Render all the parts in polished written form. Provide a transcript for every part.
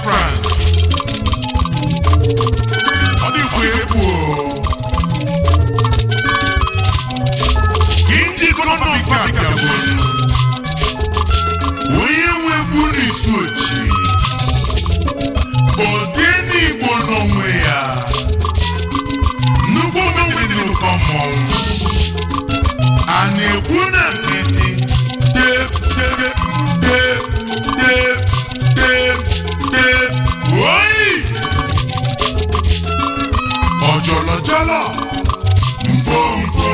France. Odi kwepo. Kinji kono Africa bono. Oye webu ni sochi. Odeni bono mweya. Nubo mwendi no komon. Ane kuna kiti. Dep. Oi! Ojolo. Mbombo.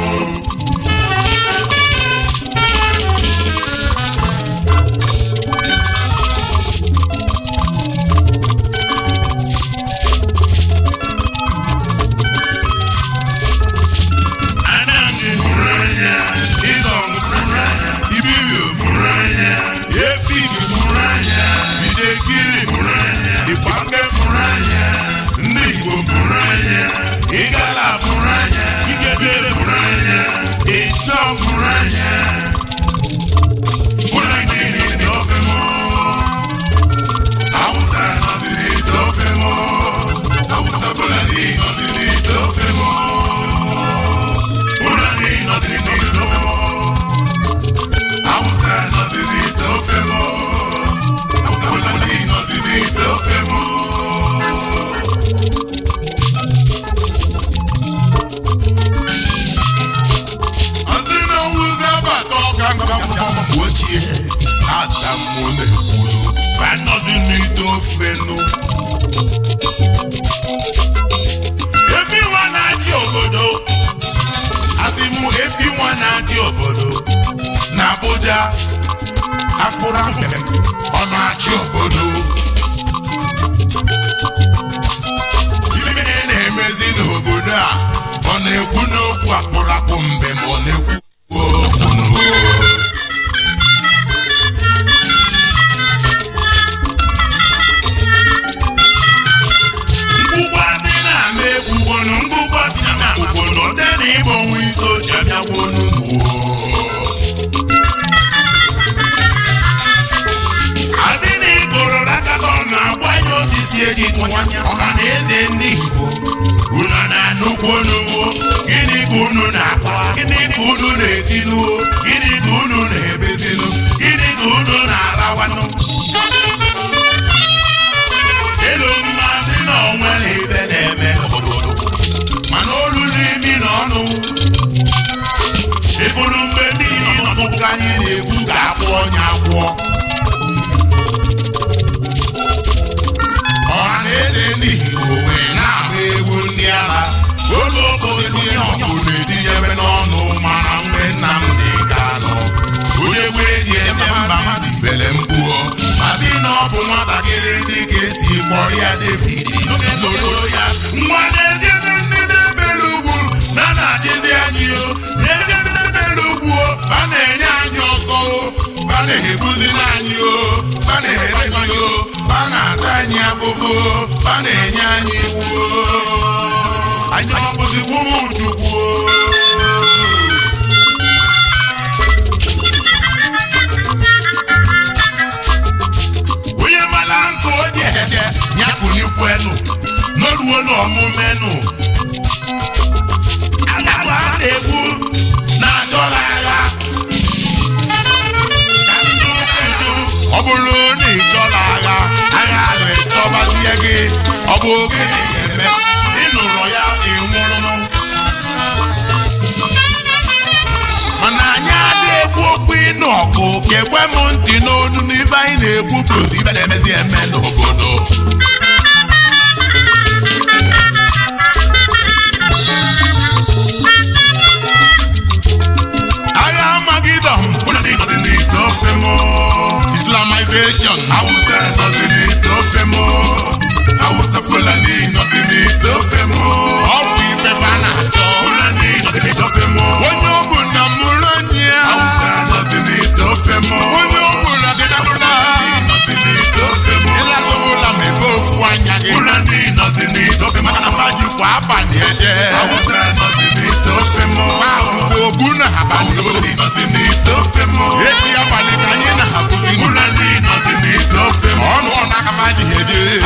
Edi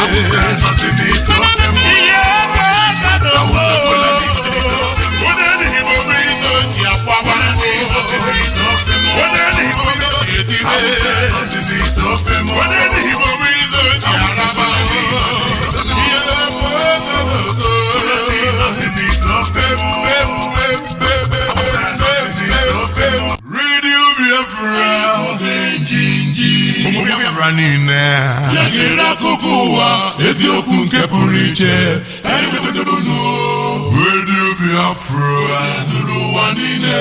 mba niile ya gere akụkọ ụwa eziokwu nke pụrụ iche anyị wetara unu Radio Biafra zuru ụwa niile.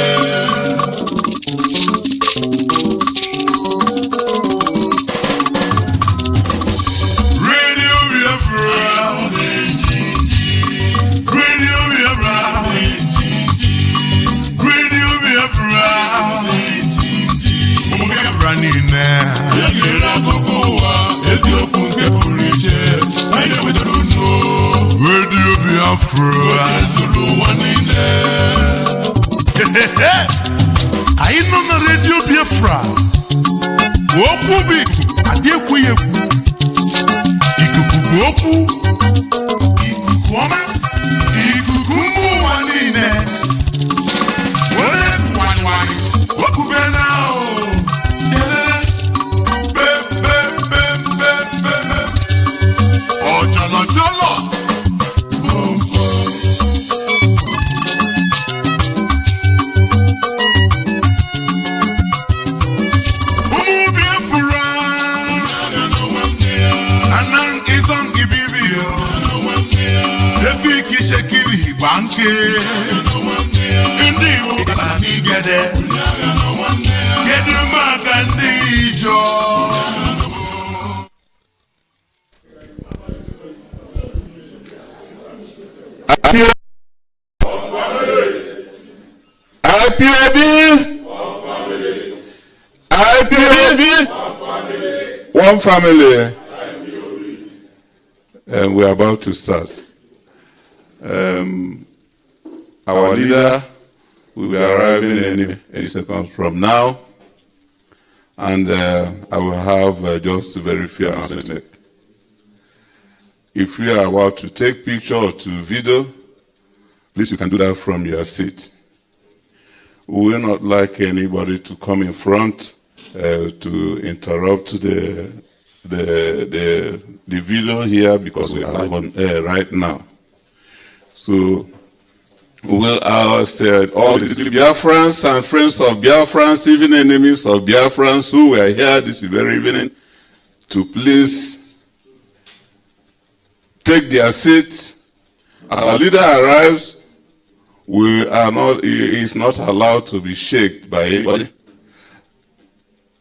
Radio Biafra, Radio Biafra, Radio Biafra, Biafra niile ya gere akụkọ ụwa eziokwu nke pụrụ iche anyị wetara unu Radio Biafra zuru ụwa niile. Anyị nọ na Radio Biafra okwu bụ ikuku adị ekweghị ekwu. Ikuku bụ okwu, ikuku ọma, ikuku mba ụwa niile. Onye bụ nwanyị okwube na ọjọlọjọlọ Shekiri banke ndi ukala ni gede kedu maka ndi ijo IPOB one family and we are about to start. Our leader will be arriving any seconds from now, and I will have just very few announcements to make. If you are about to take picture or to video, please you can do that from your seat. We will not like anybody to come in front to interrupt the video here because we are on air right now. So we will ask all the Biafrans and friends of Biafrans, even enemies of Biafrans who were here this very evening, to please take their seats. As our leader arrives, he is not allowed to be shaken by anybody.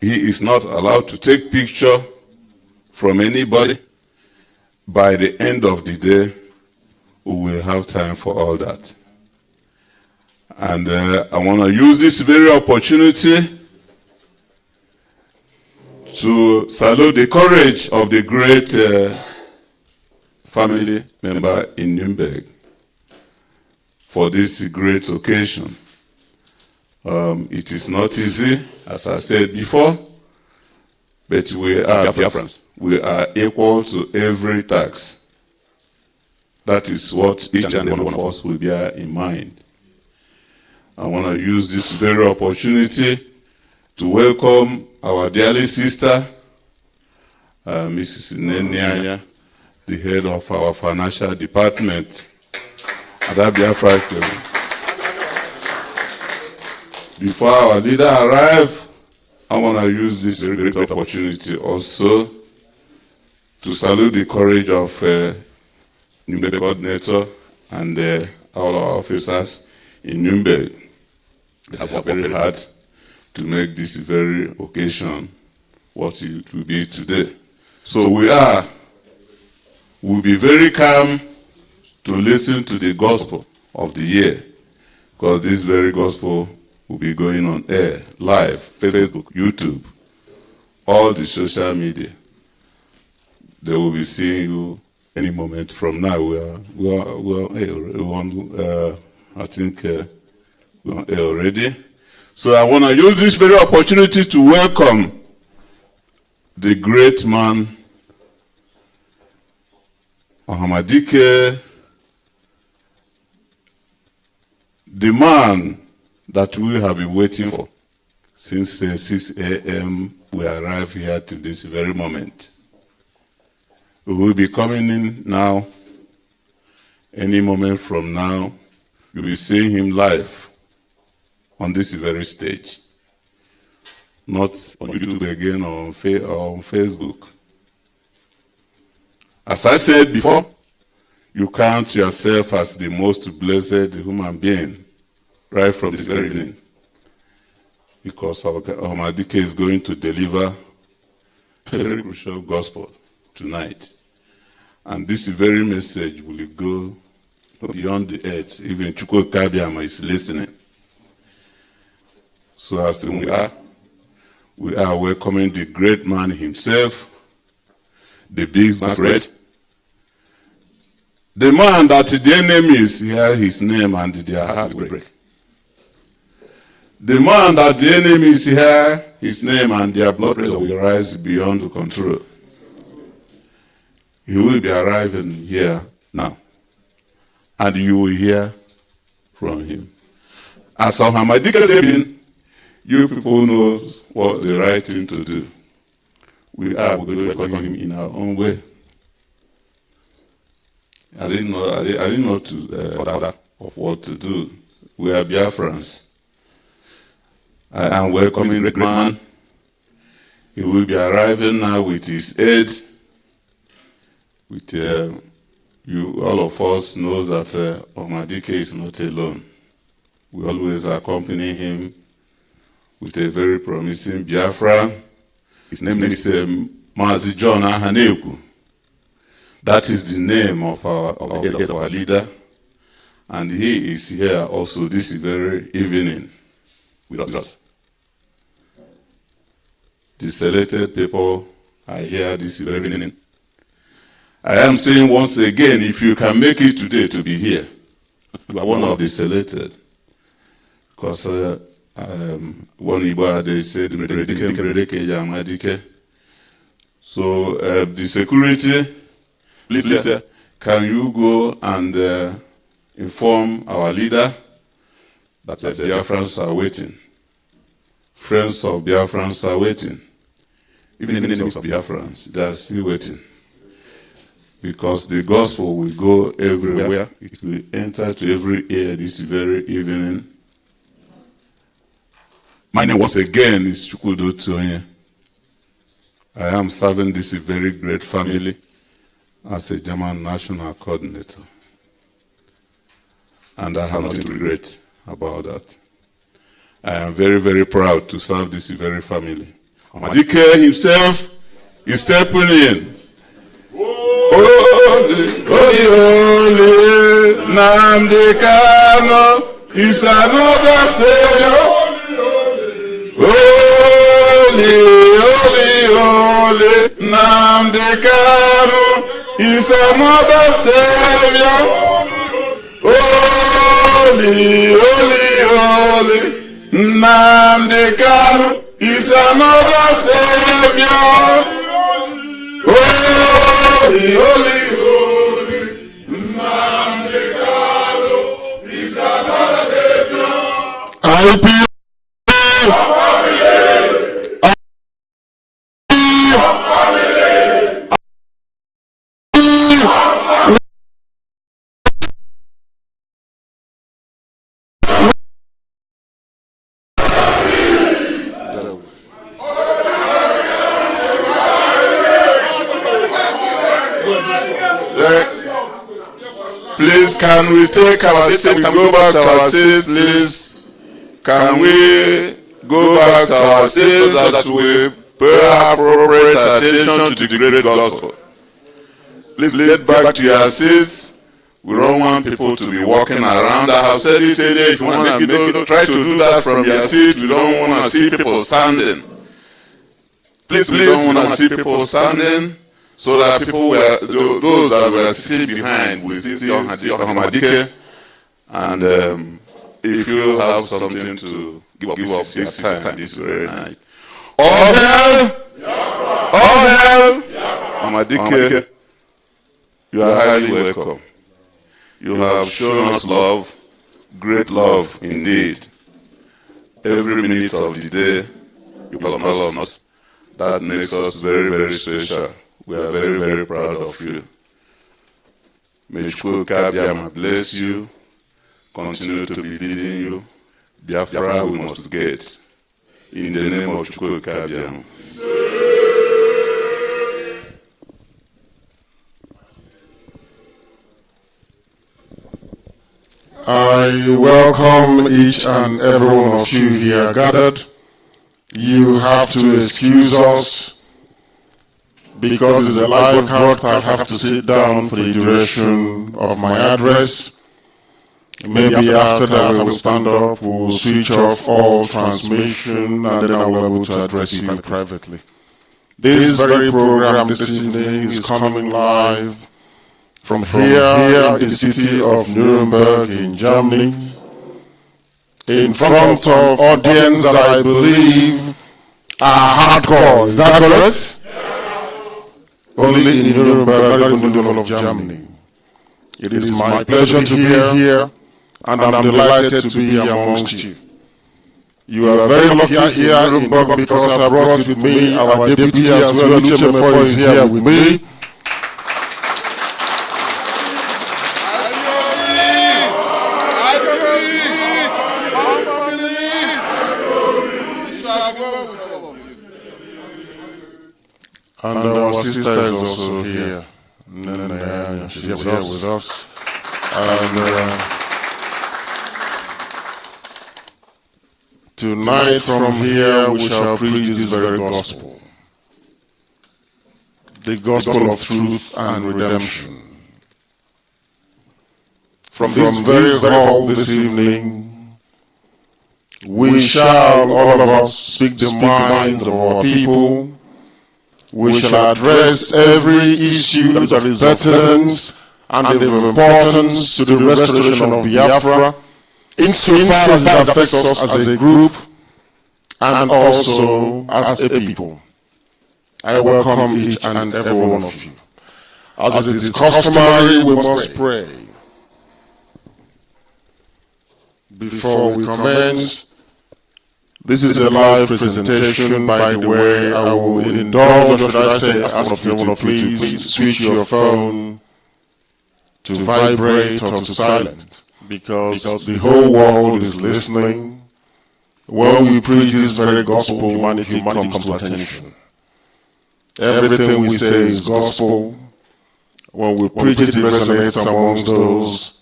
He is not allowed to take picture from anybody. By the end of the day, we will have time for all that. And I want to use this very opportunity to salute the courage of the great family member in Nuremberg for this great occasion. It is not easy, as I said before, but we are Biafrans. We are equal to every tax. That is what each and every one of us will bear in mind. I want to use this very opportunity to welcome our dearly sister, Mrs. Nnennianya, the head of our financial department at Biafra. Before our leader arrives, I want to use this great opportunity also to salute the courage of Nuremberg coordinator and all our officers in Nuremberg. They have worked very hard to make this very occasion what it will be today. So we'll be very calm to listen to the gospel of the year, because this very gospel will be going on air, live, Facebook, YouTube, all the social media. They will be seeing you any moment from now. We're already. So I want to use this very opportunity to welcome the great man, Nnamdi, the man that we have been waiting for since 6 a.m. we arrived here to this very moment. We will be coming in now. Any moment from now, you'll be seeing him live on this very stage. not on YouTube again or on Facebook. As I said before, you count yourself as the most blessed human being right from this very evening, because Nnamdi Kanu is going to deliver a very crucial gospel tonight. And this very message will go beyond the earth. Even Chukwu Kabiama is listening. So as we are welcoming the great man himself, the big masquerade, the man that the enemies hear his name and their heart will break. The man that the enemies hear his name and their blood pressure will rise beyond control. He will be arriving here now, and you will hear from him. As Nnamdi Kanu said, you people know what the right thing to do. We are going to welcome him in our own way. I didn't know to order of what to do. We are Biafrans. I am welcoming the great man. He will be arriving now with his aid. With you, all of us knows that Nnamdi Kanu is not alone. We always accompany him with a very promising Biafra. His name is Mazi John Ahaneku. That is the name of our leader, and he is here also this very evening with us. The selected people are here this very evening. I am saying once again, if you can make it today to be here, you are one of the selected. Because one Igbo, they said, so the security, please, can you go and inform our leader that the Biafrans are waiting? Friends of Biafrans are waiting. Even enemies of Biafrans, they are still waiting. Because the gospel will go everywhere. It will enter to every ear this very evening. My name once again is Chukwudo Tonye. I am serving this very great family as a German national coordinator. And I have nothing to regret about that. I am very, very proud to serve this very family. Nnamdi Kanu himself is stepping in. Holy, holy, holy, Nnamdi Kanu is another Savior. Holy, holy, holy, Nnamdi Kanu is another Savior. Holy, holy, holy, Nnamdi Kanu is another Savior. Holy, holy, holy, Nnamdi Kanu is another Savior. IPOB. Please, can we take our seats? Can we go back to our seats, please? Can we go back to our seats so that we pay appropriate attention to the great gospel? Please get back to your seats. We don't want people to be walking around. I have said it today. If you want to make it, try to do that from your seat. We don't want to see people standing. Please, we don't want to see people standing. So that people were, those that were sitting behind will see Nnamdi Kanu. And if you have something to give up this time, this very night. All hail! All hail! Nnamdi Kanu, you are highly welcome. You have shown us love, great love indeed. Every minute of the day, you call on us. That makes us very, very special. We are very, very proud of you. May Chukwu Kabiama bless you, continue to be leading you. Biafra we must get. in the name of Chukwukabiam. I welcome each and every one of you here gathered. You have to excuse us because it's a live broadcast. I have to sit down for the duration of my address. Maybe after that I will stand up, we'll switch off all transmission, and then I will be able to address you privately. This very program this evening is coming live from here in the city of Nuremberg in Germany, in front of audience that I believe are hardcore. Is that correct? Yes. Only in Nuremberg, not even in the whole of Germany. It is my pleasure to be here, and I'm delighted to be amongst you. You are very lucky here in Nuremberg because I brought with me our deputy as well, Lucha is here with me. And our sister is also here. She's here with us. And tonight from here we shall preach this very gospel. The gospel of truth and redemption. From this very hall this evening, we shall, all of us, speak the minds of our people. We shall address every issue that is pertinent and of importance to the restoration of Biafra, insofar as it affects us as a group and also as a people. I welcome each and every one of you. As it is customary, we must pray. Before we commence, this is a live presentation, by the way. I will indulge, or should I say, ask one of you to please switch your phone to vibrate or to silent, because the whole world is listening. When we preach this very gospel, humanity comes to attention. Everything we say is gospel. When we preach it, it resonates amongst those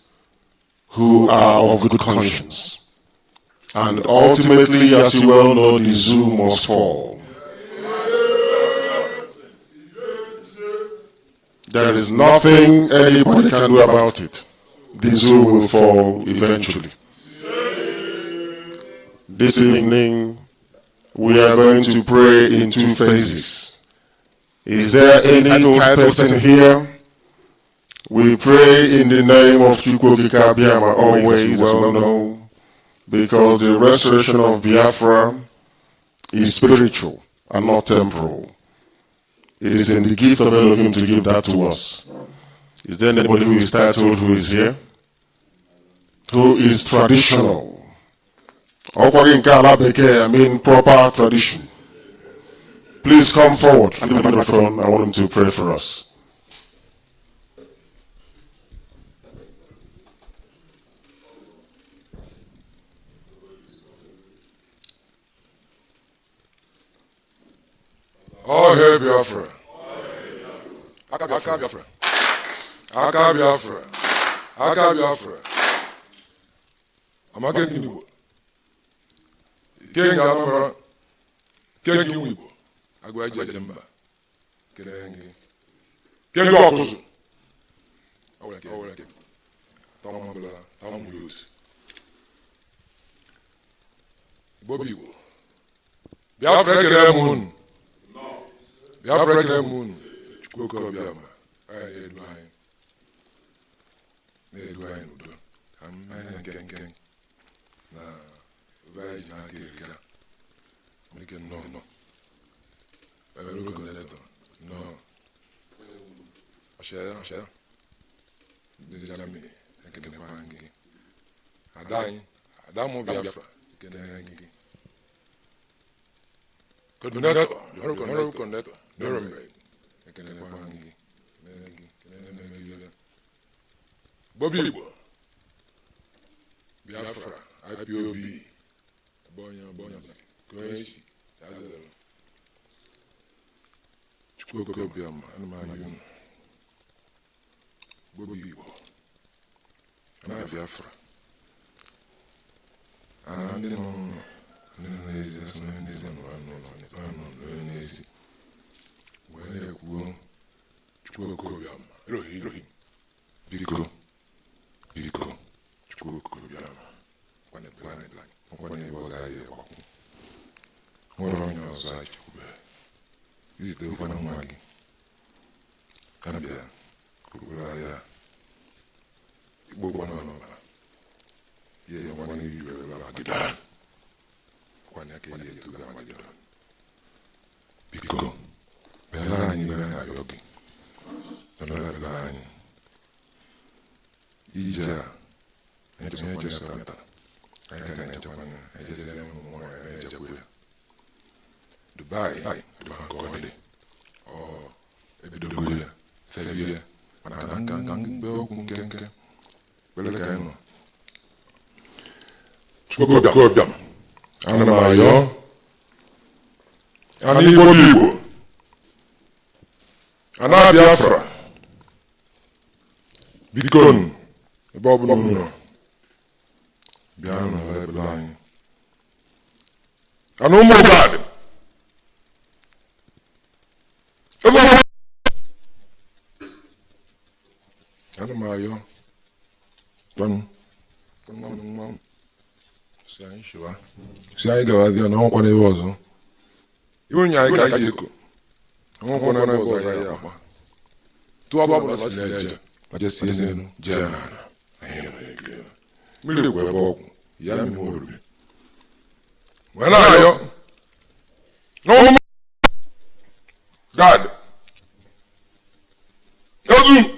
who are of good conscience. And ultimately, as you well know, the zoo must fall. There is nothing anybody can do about it. The zoo will fall eventually. This evening, we are going to pray in two phases. Is there any tired person here? We pray in the name of Chukwukabiama, always well known, because the restoration of Biafra is spiritual and not temporal. It is in the gift of Elohim to give that to us. Is there anybody who is titled who is here? Who is traditional? I mean proper tradition. Please come forward and the microphone. I want him to pray for us. All hail Biafra. Aka Biafra. Aka Biafra. Aka Biafra. Amake Igbo. Kenga Amara. Kenga Igbo. Agwaji Ajamba. Kenga. Kenga Okuzu. Awala ke. Tamambula. Tamu youth. Igbo. Biafra Keremun. Biafra Keremun. Chukwukabiama. Edwine udo. Amaya gang. Na vai na kira. Mike no. No. Asha. Ndijami. Ekene wangi. Adamu Biafra. Ekene wangi. Coordinator. Nuremberg. Ekene wangi. Bobby Igbo. Biafra, IPOB, Bonya. Koisi, Yazelo. Chukwu Biama, Nnamdi Igbo. Na Biafra. Ndị nọ n'ụlọ, ndị nọ n'ezi, asị na n'ezi nọ n'ezi. Wee na-ekwuo Chukwu Biama, Elohim. Biko, Chukwu Biama. Nkwanye ebe ọzọ anyị ekwakwụ. Nwere onye ọzọ anyị chekwube. Izite ụkwana nwa gị. Abịa, kwukwuru ahịa. Igbo ụkwana n'ọbara. Ihe ya nwanne iwe ebe agịda. Kwanye ka ihe etuga amagịda. Biko, bịara anyị ebe anyị arịọ gị. Bịara anyị. Ije a, na-eche sọpụta. Dubai, Dubai, or Ebidoguya, Sevilla, Panangang, Belgium, Belgium. Chukwu Anamayo, and IPOB, and Biafra, Bikon, Bob Nono. Beyond the line. And no more God. Anamayo. Done. Say, sure. Say, I go there, no one was. You know, I got you. I won't want to go. Two of us, I just see Jana. Mili kwe boku, ya mi uru. Wena yo. No God. Yozu.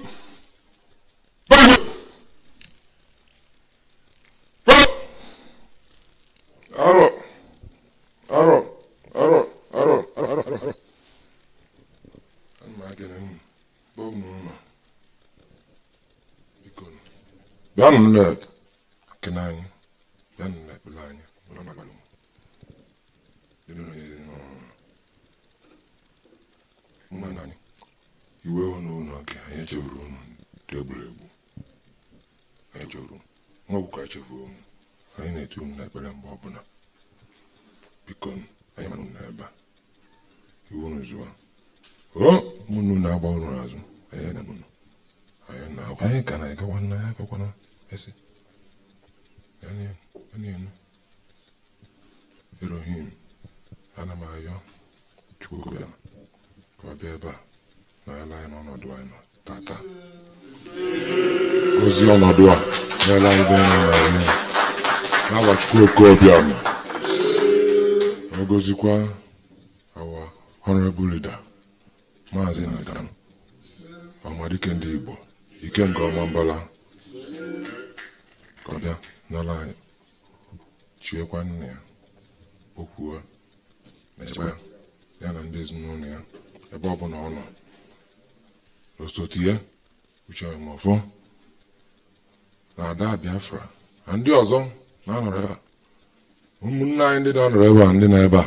Aro. Anma gene bogu no. Bikon. Bian lek. Kenanya, dan belanya, mana balung. Mana ni? Iwe ono ke anya chevuru tebulu egbu. Anya chevuru. Ngobu ka chevuru. Anya na-etu na ekpere mgbe ọbụla. Biko, anya manụ na ebe a. Iwe ono zuwa. Mụnụ na-agba ụrụ azụ. Anya na mụnụ. Anya ka na-agawa na ya akakwana. Esi. Elohim, Anamayo, Chukwu Biama, ka ọ bịa ebe a n'ala anyị n'ọnọdụ anyị nọ tata. Gozie ọnọdụ a n'ala anyị nọ n'ala Chukwu Biama. Ọ gozikwa our honorable leader, Maazị Nnamdi Kanu, ọmadike ndị Igbo, Ikenga Ọmambala. Ka ọ bịa n'ala anyị chiekwa nne ya okwuo mechakwa ya na ndị ezinụlọ ya ebe ọ bụla ọ nọ osote ya uche ọmọfọ na ada Biafra na ndị ọzọ na-anọrọ ebe a ụmụnne anyị ndị na-anọrọ ebe a ndị nọ ebe a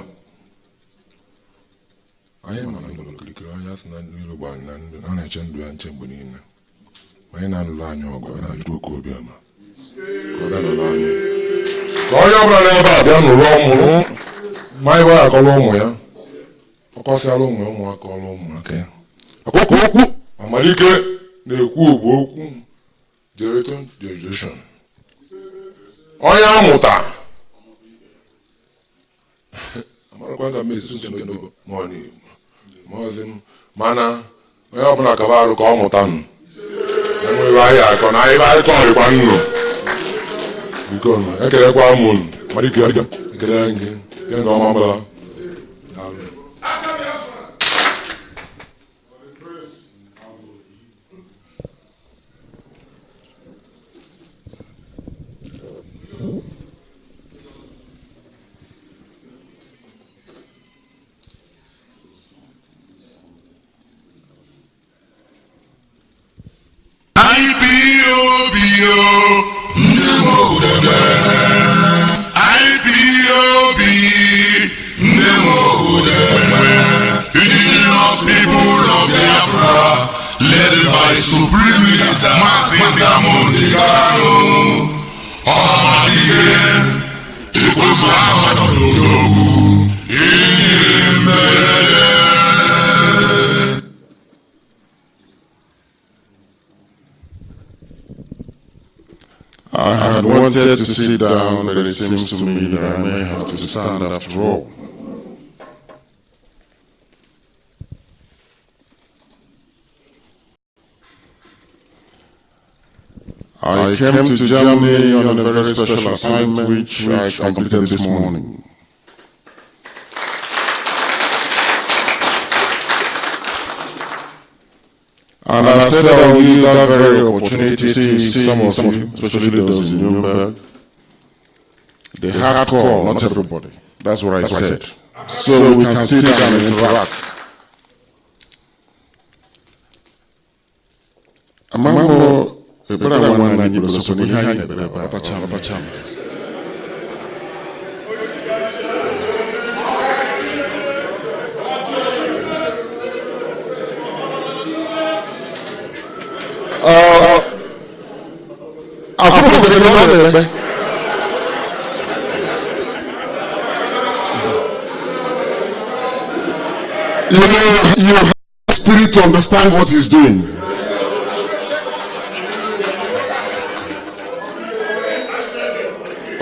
anyị ma ndụrụ kirikiri anya sị na ndị ilu gba na ndụ na na-eche ndụ ya nche mgbe niile ma anyị na-anụrụ anya ọgụ na-ajụ oke Biama ka onye ọbụla n'ebe a bịa nụrụ ọmụrụ ma iwe akọrọ ụmụ ya ọkọsịala ụmụ ya ụmụaka ọrụ ụmụaka ya akwụkwọ okwu amalike na-ekwu ogbu okwu generation onye amụta amarakwa ka mesi nchedo mana onye ọbụla kaba arụ ka ọ mụta nụ enweghị ahịa akọ na ahịa akọ ọrịkwa nnụ biko ekelekwa m unu mara ike ekele gị nke nke ọma mbala IPOB IPOB I had wanted to sit down, but it seems to me that I may have to stand after all. I came to Germany on a very special assignment which I completed this morning. And I said I will use that very opportunity to see some of you, especially those in Nuremberg. The hardcore, not everybody. That's what I said. So we can sit down and interact. Amamo, you have the spirit to understand what he's doing.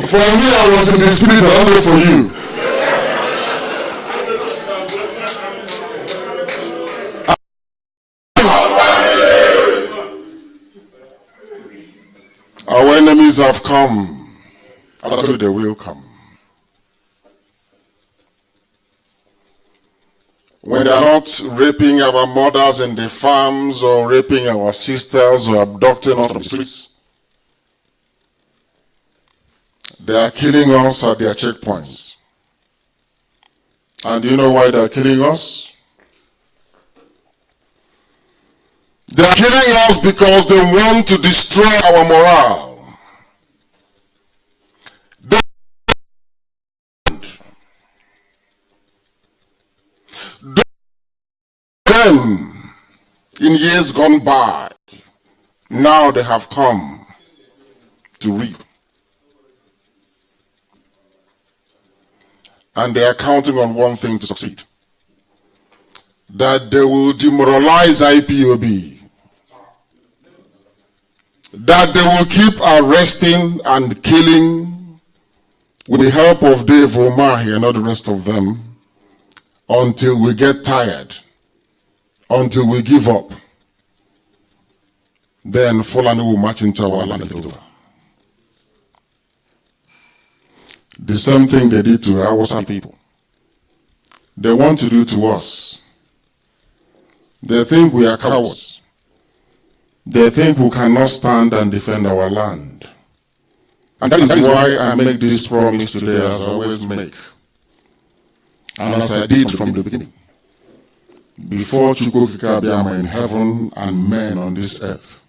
For me, I was in the spirit, I don't know for you. Our enemies have come. Actually, they will come. When they are not raping our mothers in the farms or raping our sisters or abducting us from the streets, they are killing us at their checkpoints. And do you know why they are killing us? They are killing us because they want to destroy our morale. Then, in years gone by, now they have come to reap. And they are counting on one thing to succeed. That they will demoralize IPOB. That they will keep arresting and killing with the help of Dave Omahi and all the rest of them until we get tired, until we give up. Then Fulani will march into our land and take over. The same thing they did to our people. They want to do to us. They think we are cowards. They think we cannot stand and defend our land. And that is why I make this promise today, as I always make. And as I did from the beginning. Before Chukwukika in heaven and men on this earth.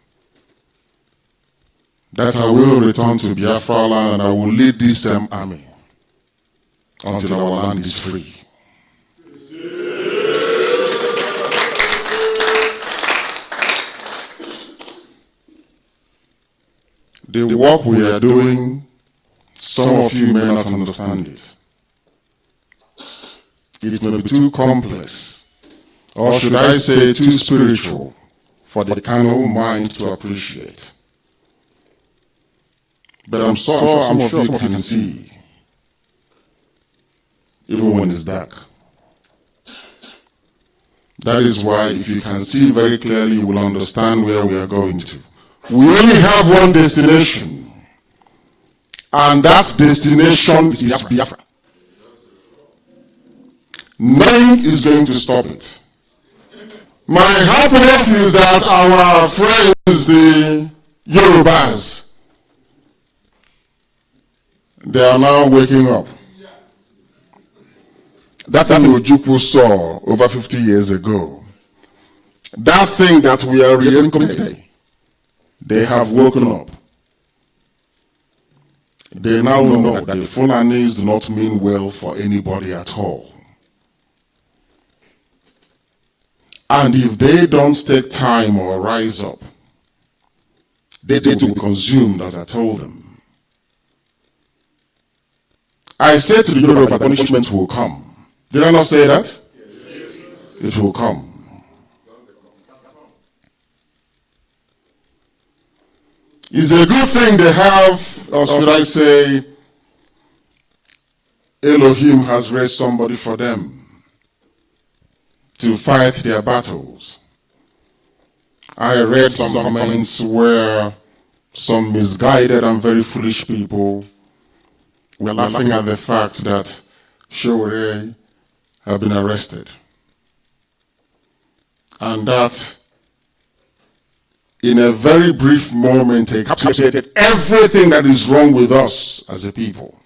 That I will return to Biafra land and I will lead this same army until our land is free. The work we are doing, some of you may not understand it. It may be too complex, or should I say too spiritual, for the carnal mind to appreciate. But I'm sure some of you can see, even when it's dark. That is why if you can see very clearly, you will understand where we are going to. We only have one destination, and that destination is Biafra. Nothing is going to stop it. My happiness is that our friends, the Yorubas, they are now waking up. That thing Ojukwu saw over 50 years ago, that thing that we are reading today, they have woken up. They now know that the Fulanis do not mean well for anybody at all. And if they don't take time or rise up, they will be consumed, as I told them. I said to the Yoruba, punishment will come. Did I not say that? It will come. It's a good thing they have, or should I say, Elohim has raised somebody for them to fight their battles. I read some comments where some misguided and very foolish people were laughing at the fact that Showore have been arrested. And that in a very brief moment encapsulated everything that is wrong with us as a people.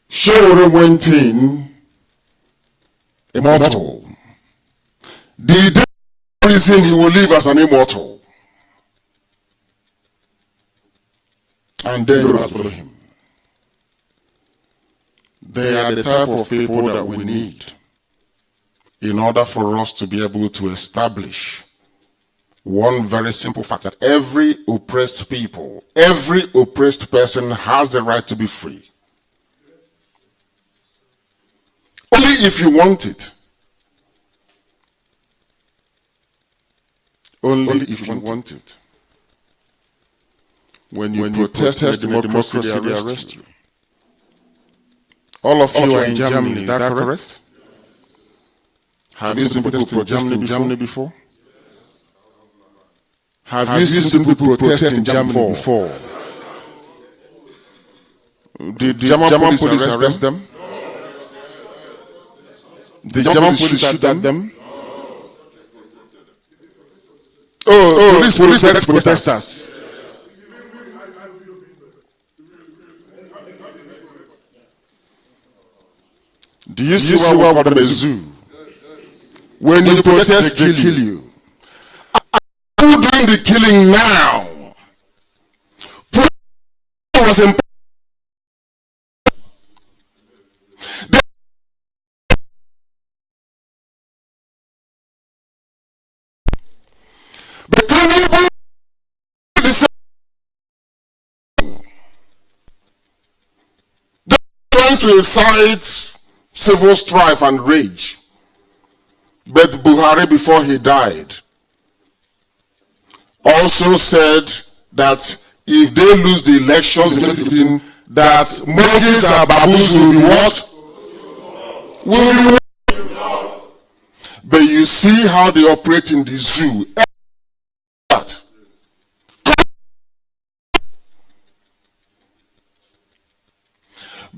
Showore went in immortal. The reason he will live as an immortal. And then you follow him. They are the type of people that we need in order for us to be able to establish one very simple fact, that every oppressed people, every oppressed person has the right to be free. Only if you want it. Only if you want it. When you protest in a democracy, they arrest you. All of you are in Germany, is that correct? Have you seen people protest in Germany before? Have you seen people protest in Germany before? Did the German police arrest them? The German police shoot at them? Police protect protesters. Do you see what happened in the zoo? When you protest, they kill you. Who doing the killing now? Was but trying to incite civil strife and rage. But Buhari, before he died, also said that if they lose the elections in 2015, that monkeys and baboons will be what? Will be what? But you see how they operate in the zoo.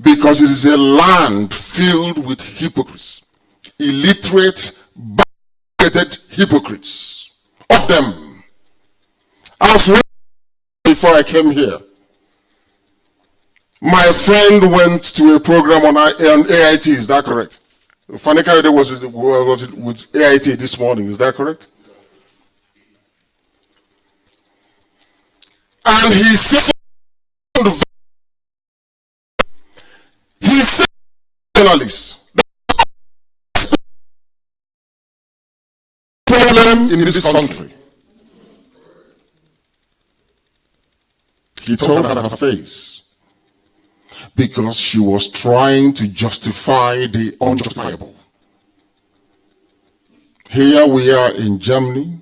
Because it is a land filled with hypocrites, illiterate, bad hypocrites. Of them. I was reading before I came here. My friend went to a program on AIT, is that correct? Fanika was it with AIT this morning, is that correct? And he said, journalists, problem in this country. He told her face because she was trying to justify the unjustifiable. Here we are in Germany.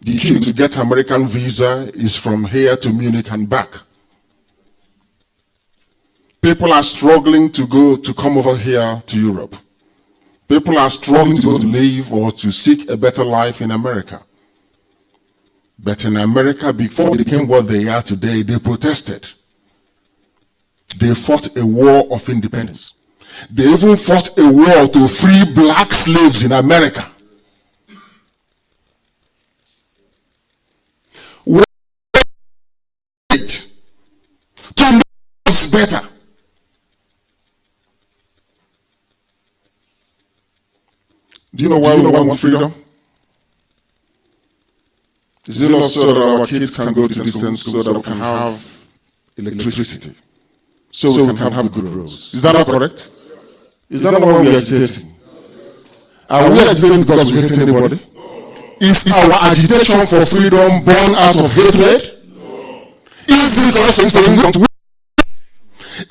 The queue to get American visa is from here to Munich and back. People are struggling to come over here to Europe. People are struggling to go to live or to seek a better life in America. But in America, before they became what they are today, they protested. They fought a war of independence. They even fought a war to free black slaves in America. Wait to know what's better. Do you know why we want freedom? Is it not so that our kids can go to distant school, so that we can have electricity, so we can have good roads? Is that not correct? Is that not why we are agitating? Are we agitating because we hate anybody? Is our agitation for freedom born out of hatred? is because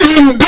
in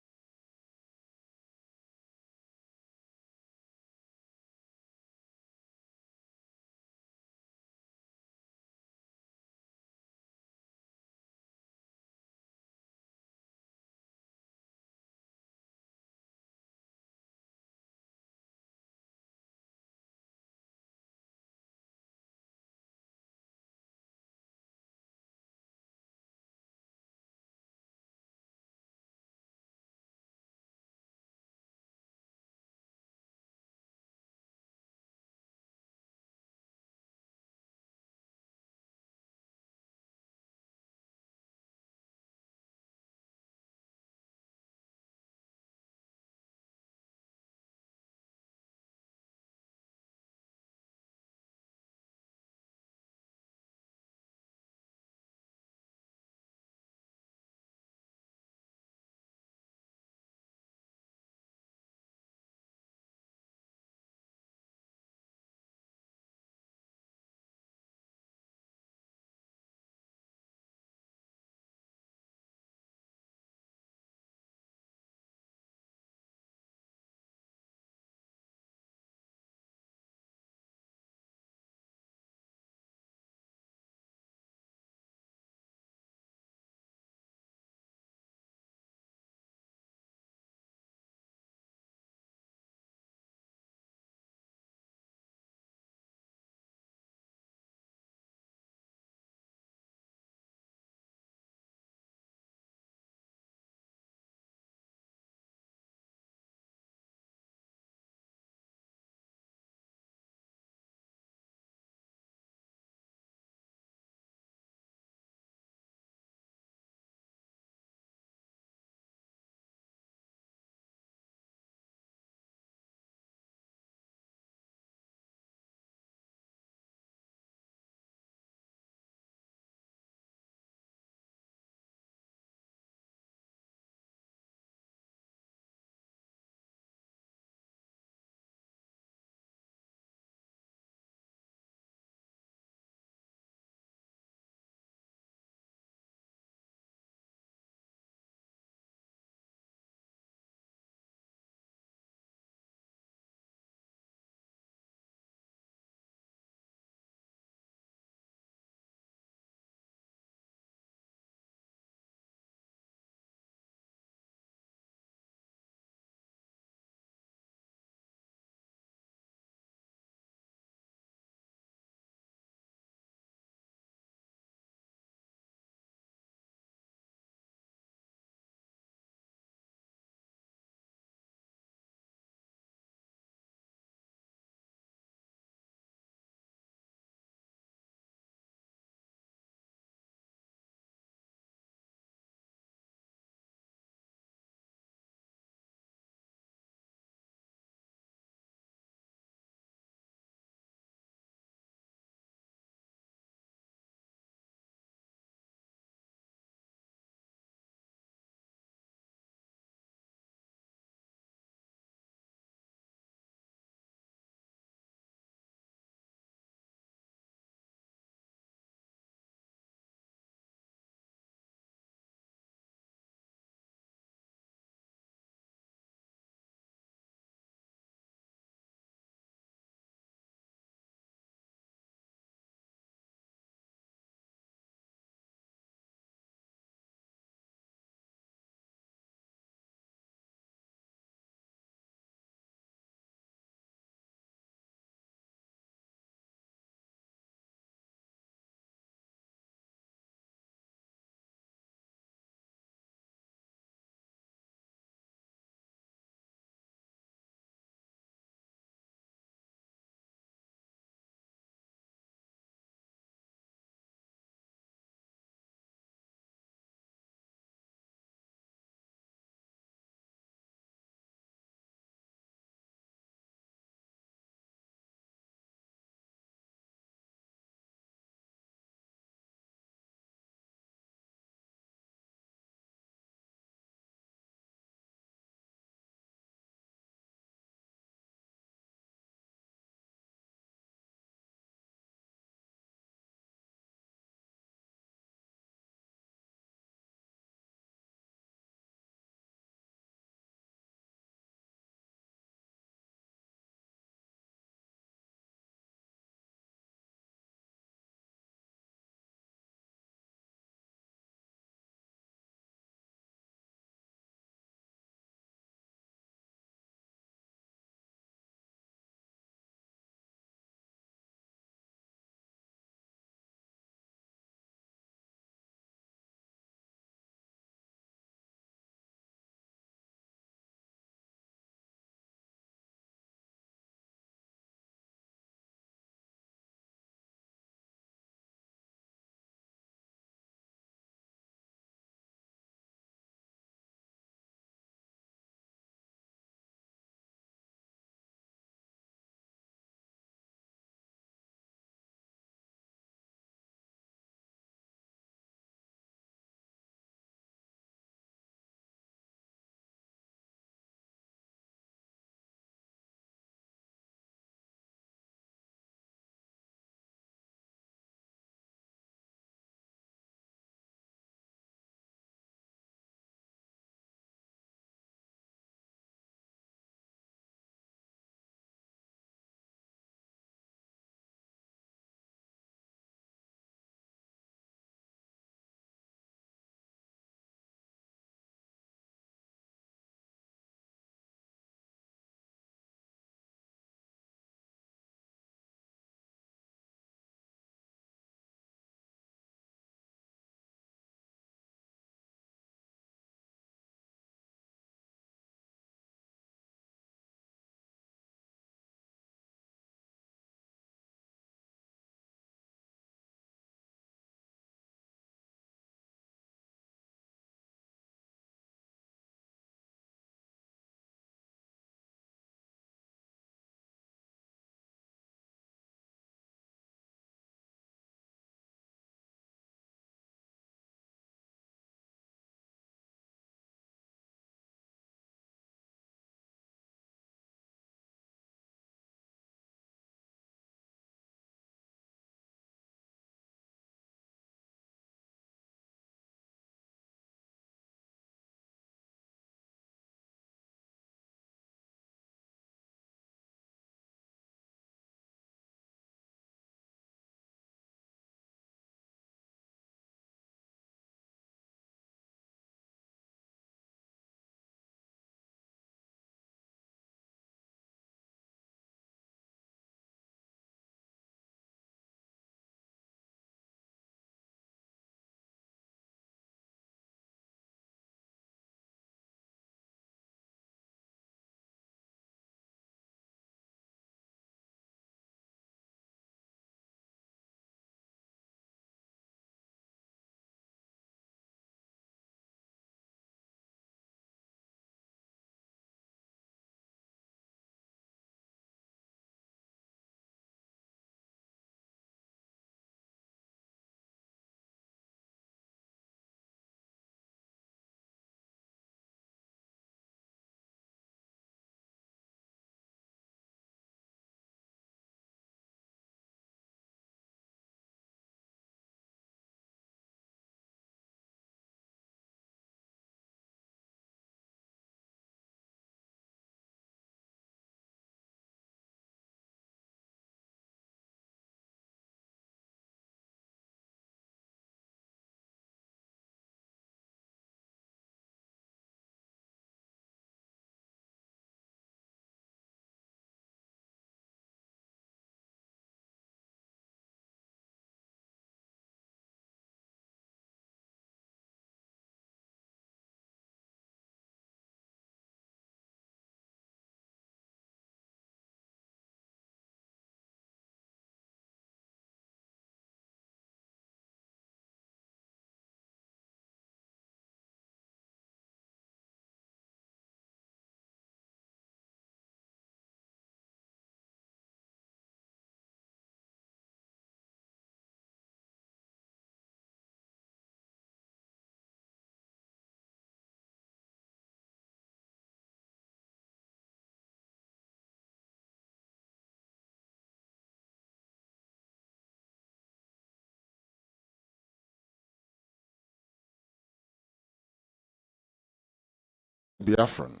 Biafran.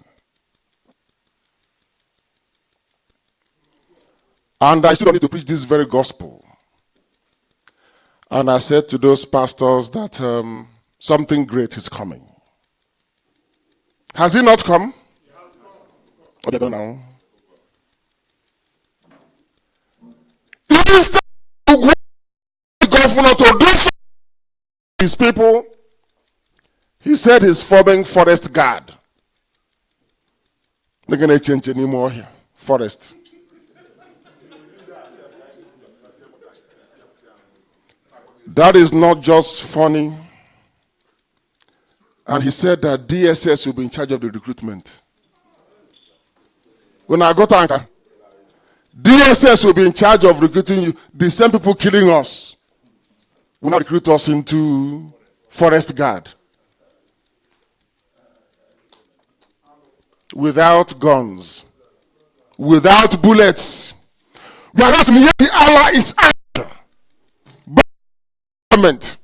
And I still need to preach this very gospel. And I said to those pastors that something great is coming. Has it not come? Okay, don't know. Instead of the governor to do something for his people, he said he's forming forest guard. They're going to change anymore here. Forest. That is not just funny. And he said that DSS will be in charge of the recruitment. When I got to Anchor, DSS will be in charge of recruiting you. The same people killing us will not recruit us into forest guard. Without guns. Without bullets. Whereas the Allah is out. But government.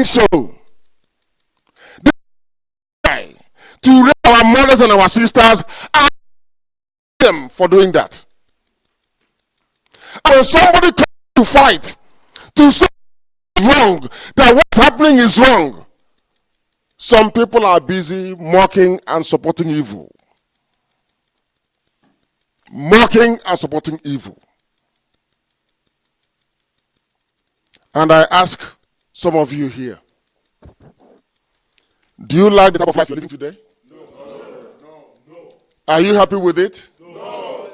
So to raise our mothers and our sisters and them for doing that. And when somebody comes to fight to say it's wrong, that what's happening is wrong, some people are busy mocking and supporting evil. Mocking and supporting evil. And I ask some of you here, do you like the type of life you're living today? No. Are you happy with it? No.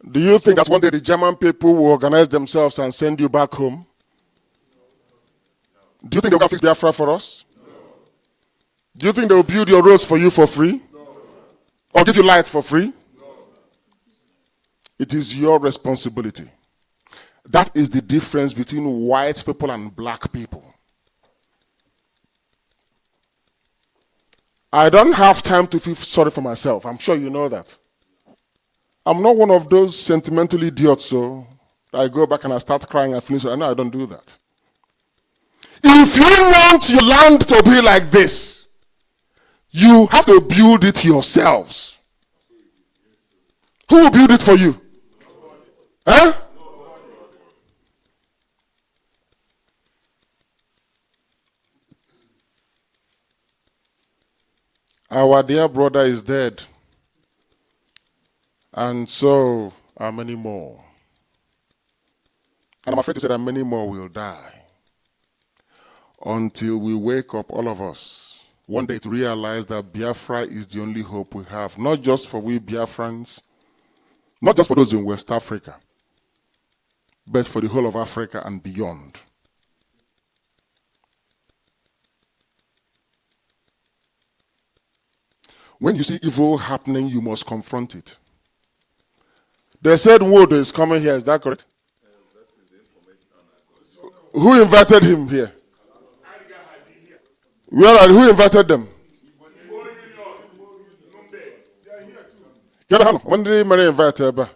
Do you think that one day the German people will organize themselves and send you back home? Do you think they're going to fix Biafra for us? Do you think they'll build your roads for you for free? Or give you light for free? It is your responsibility. That is the difference between white people and black people. I don't have time to feel sorry for myself. I'm sure you know that. I'm not one of those sentimental idiots, so I go back and I start crying and finish. No, I don't do that. If you want your land to be like this, you have to build it yourselves. Who will build it for you? Huh? Our dear brother is dead. And so are many more. And I'm afraid to say that many more will die. Until we wake up, all of us, one day to realize that Biafra is the only hope we have. Not just for we Biafrans, not just for those in West Africa, but for the whole of Africa and beyond. When you see evil happening, you must confront it. They said Wood is coming here, is that correct? Who invited him here? Who invited them? When did he invite her?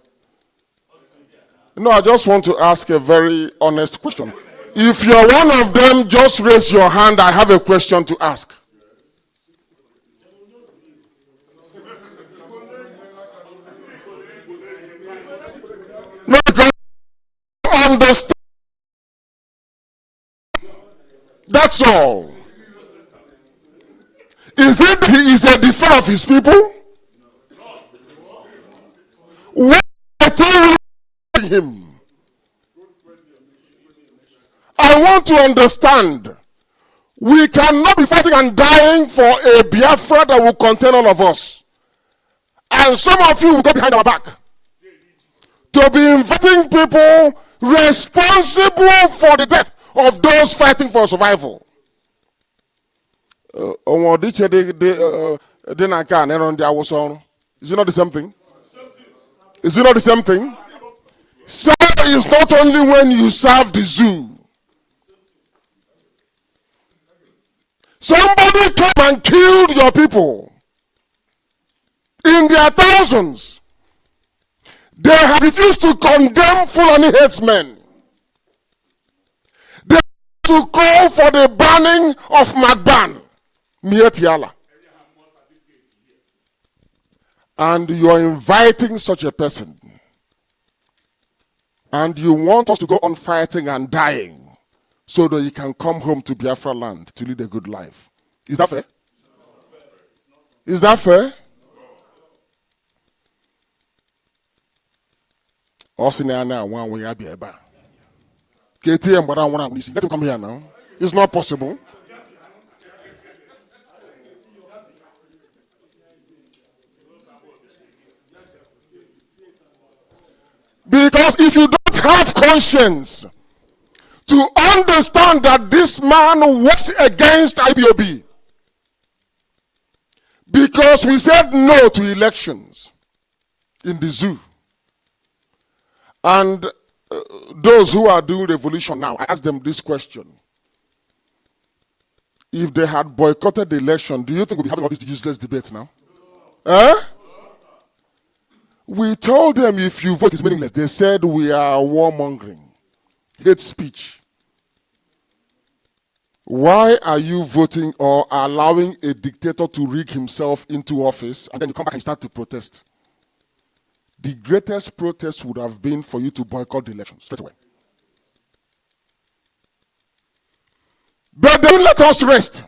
No, I just want to ask a very honest question. If you're one of them, just raise your hand. I have a question to ask. No, because you understand. That's all. Is it he is a defender of his people? What him? I want to understand. We cannot be fighting and dying for a Biafra that will contain all of us. And some of you will go behind our back to be inviting people responsible for the death of those fighting for survival. Is it not the same thing? Is it not the same thing? So it's not only when you serve the zoo. Somebody came and killed your people in their thousands. They have refused to condemn Fulani headsmen. They to call for the banning of Magban, Mietiala. And you are inviting such a person. And you want us to go on fighting and dying so that you can come home to Biafra land to lead a good life. Is that fair? Is that fair? Let him come here now. It's not possible. Because if you don't have conscience to understand that this man works against IPOB, because we said no to elections in the zoo, and those who are doing revolution now, I ask them this question. If they had boycotted the election, do you think we'll be having all this useless debate now? We told them if you vote is meaningless. They said we are warmongering, hate speech. Why are you voting or allowing a dictator to rig himself into office and then you come back and start to protest? The greatest protest would have been for you to boycott the election straight away. But they didn't let us rest.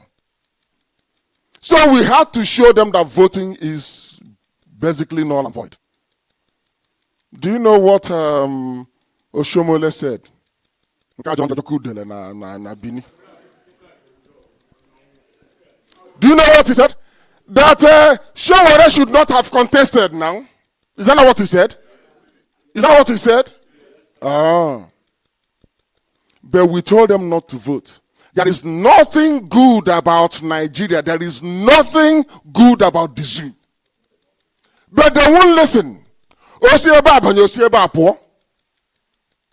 So we had to show them that voting is basically null and void. Do you know what Oshomole said? Do you know what he said? That Showore should not have contested now. Is that not what he said? Is that what he said? But we told them not to vote. There is nothing good about Nigeria. There is nothing good about the zoo. But they won't listen. You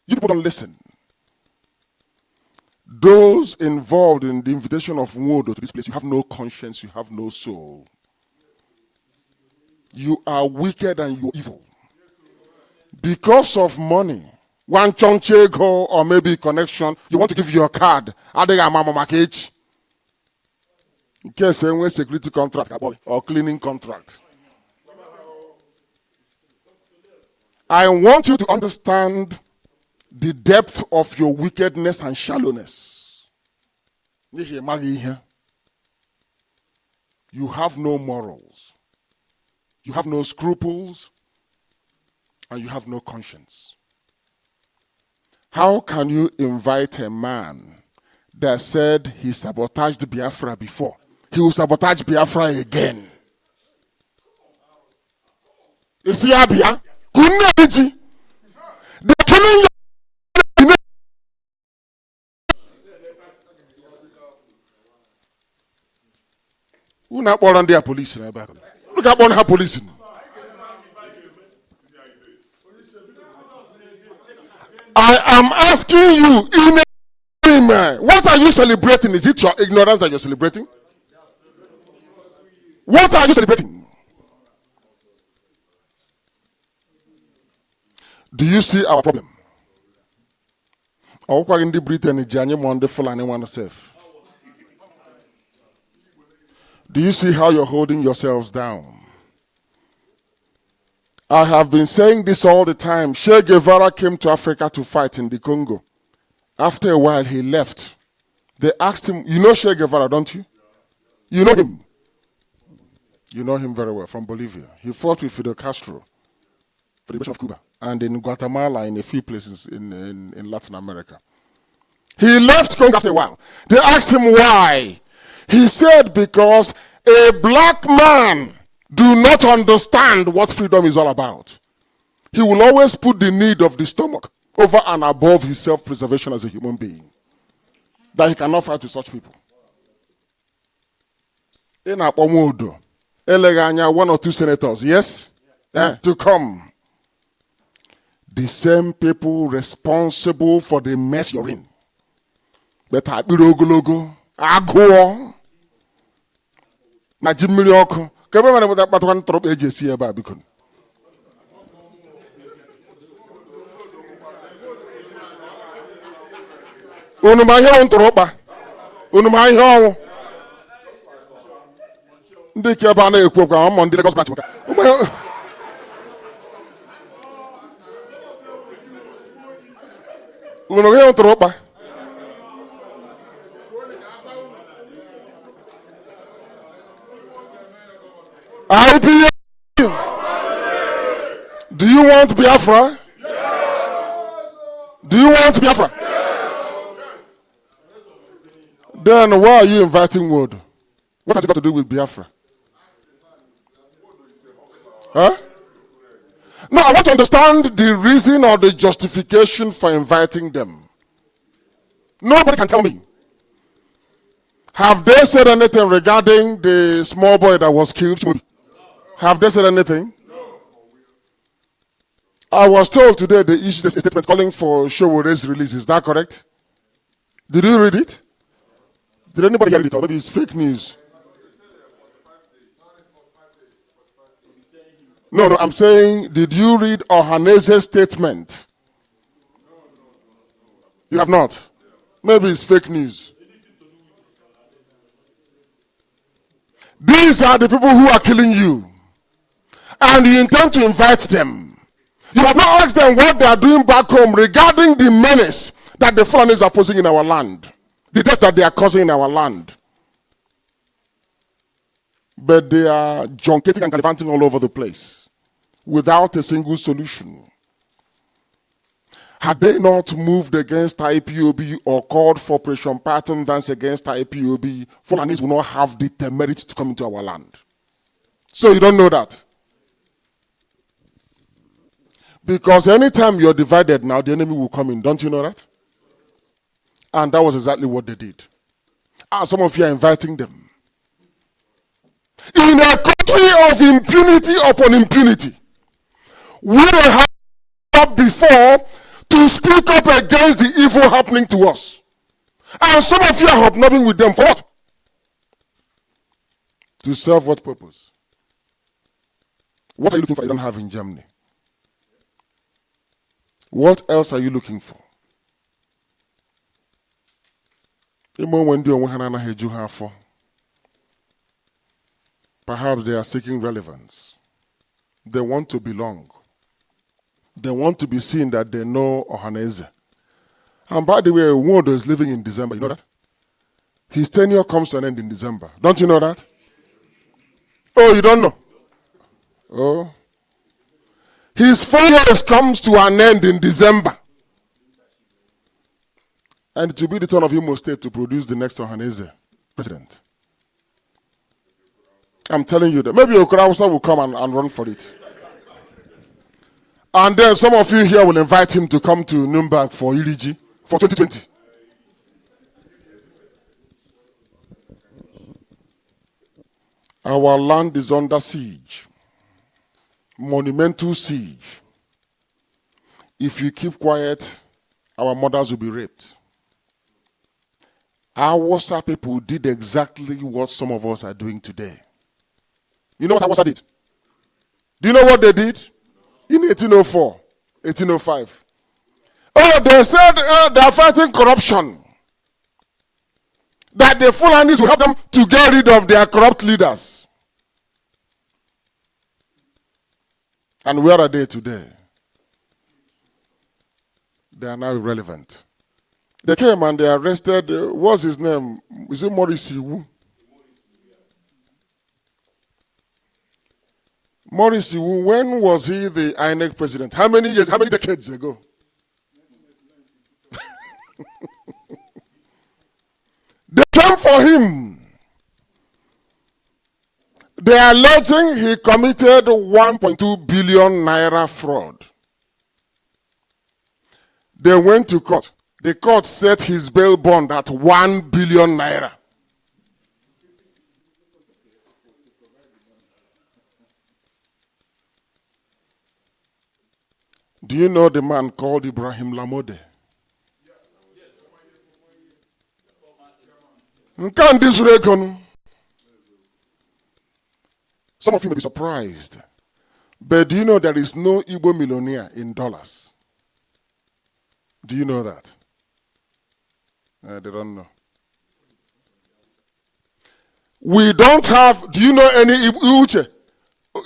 people don't listen. Those involved in the invitation of Nwodo to this place, you have no conscience, you have no soul. You are wicked and you are evil. Because of money, one chonchego or maybe connection, you want to give your card. In case a security contract or cleaning contract. I want you to understand the depth of your wickedness and shallowness. You have no morals. You have no scruples. And you have no conscience. How can you invite a man that said he sabotaged Biafra before? He will sabotage Biafra again. Is he Abia? They're killing you. Who not born on their police? Look at one her police. I am asking you in a man, what are you celebrating? Is it your ignorance that you're celebrating? What are you celebrating? Do you see our problem? In the Britain, do you see how you're holding yourselves down? I have been saying this all the time. Che Guevara came to Africa to fight in the Congo. After a while, he left. They asked him, you know Che Guevara, don't you? You know him. You know him very well, from Bolivia. He fought with Fidel Castro for the liberation of Cuba. And in Guatemala, in a few places in Latin America. He left Congo after a while. They asked him why. He said, because a black man do not understand what freedom is all about. He will always put the need of the stomach over and above his self-preservation as a human being. That he cannot fight with such people. In Apomodo, Eleganya, 1 or 2 senators, yes? To come. The same people responsible for the mess you're in. But I logo, Agua, Najimilioko, Unu ma ihe ntụrụkpa. Unu ma ihe ọnwụ. Ndị ke ebe a na-ekwu okwu ama ndị Lagos branch maka. Unu ihe ntụrụkpa. IPOB. Do you want Biafra? Yes. Do you want Biafra? Yes. Then why are you inviting Wood? What has it got to do with Biafra? Huh? No, I want to understand the reason or the justification for inviting them. Nobody can tell me. Have they said anything regarding the small boy that was killed? Have they said anything? No. I was told today they issued a statement calling for Showore's release. Is that correct? Did you read it? Did anybody hear it? Or maybe it's fake news. No, I'm saying, did you read Ohanese's statement? You have not? Maybe it's fake news. These are the people who are killing you. And you intend to invite them. You have not asked them what they are doing back home regarding the menace that the Fulanis are posing in our land. The death that they are causing in our land. But they are junketing and gallivanting all over the place without a single solution. Had they not moved against IPOB or called for operation pattern dance against IPOB, Fulanis will not have the temerity to come into our land. So you don't know that. Because anytime you're divided now, the enemy will come in. Don't you know that? And that was exactly what they did. And some of you are inviting them. In a country of impunity upon impunity, we have up before to speak up against the evil happening to us. And some of you are hobnobbing with them for what? To serve what purpose? What are you looking for you don't have in Germany? What else are you looking for? Perhaps they are seeking relevance. They want to belong. They want to be seen that they know Ohaneze. And by the way, Nwodo is living in December. You know that? His tenure comes to an end in December. Don't you know that? Oh, you don't know? Oh. His 4 years comes to an end in December. And it will be the turn of Imo State to produce the next Ohaneze president. I'm telling you that. Maybe Okurausa will come and run for it. And then some of you here will invite him to come to Nuremberg for Iliji for 2020. Our land is under siege. Monumental siege. If you keep quiet, our mothers will be raped. Our Hausa people did exactly what some of us are doing today. You know what Hausa did? Do you know what they did? In 1804, 1805. Oh, they said they are fighting corruption. That the Fulanis will help them to get rid of their corrupt leaders. And where are they today? They are now irrelevant. They came and they arrested, what's his name? Is it Maurice Iwu? Maurice Iwu, when was he the INEC president? How many years, how many decades ago? They came for him. They are alleging he committed 1.2 billion naira fraud. They went to court. The court set his bail bond at 1 billion naira. Do you know the man called Ibrahim Lamode? Some of you may be surprised, but do you know there is no Igbo millionaire in dollars? Do you know that? They don't know. We don't have, do you know any Uche?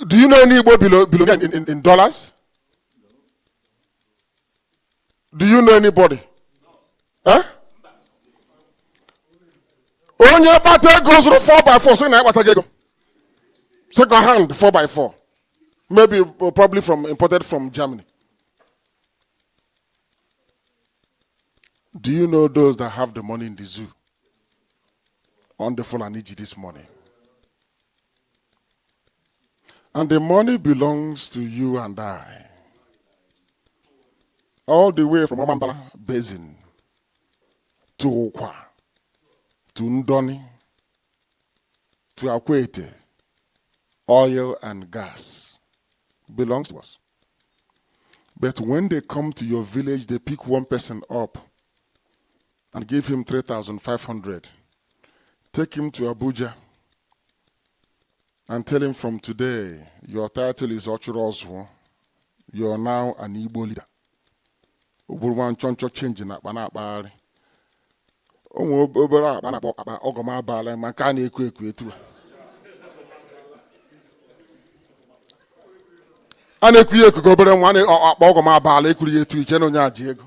Do you know any Igbo billionaire in dollars? Do you know anybody? Huh? Onye bata goes to 4x4, so na bata go. Second hand 4x4. Maybe probably imported from Germany. Do you know those that have the money in the zoo? On the Fulaniji this morning. And the money belongs to you and I. All the way from Amambala Basin to Okwa, to Ndoni, to Akwete, oil and gas belongs to us. But when they come to your village, they pick one person up and give him 3,500. Take him to Abuja and tell him from today, your title is Ochurozwo. You are now an Igbo leader. Uburwan choncho change na banabari. Onwo obere banabo ogoma bala maka na ekwu etu. Ana ekwu ekwu obere nwa na ogoma bala ekwu etu ije no nya aji ego.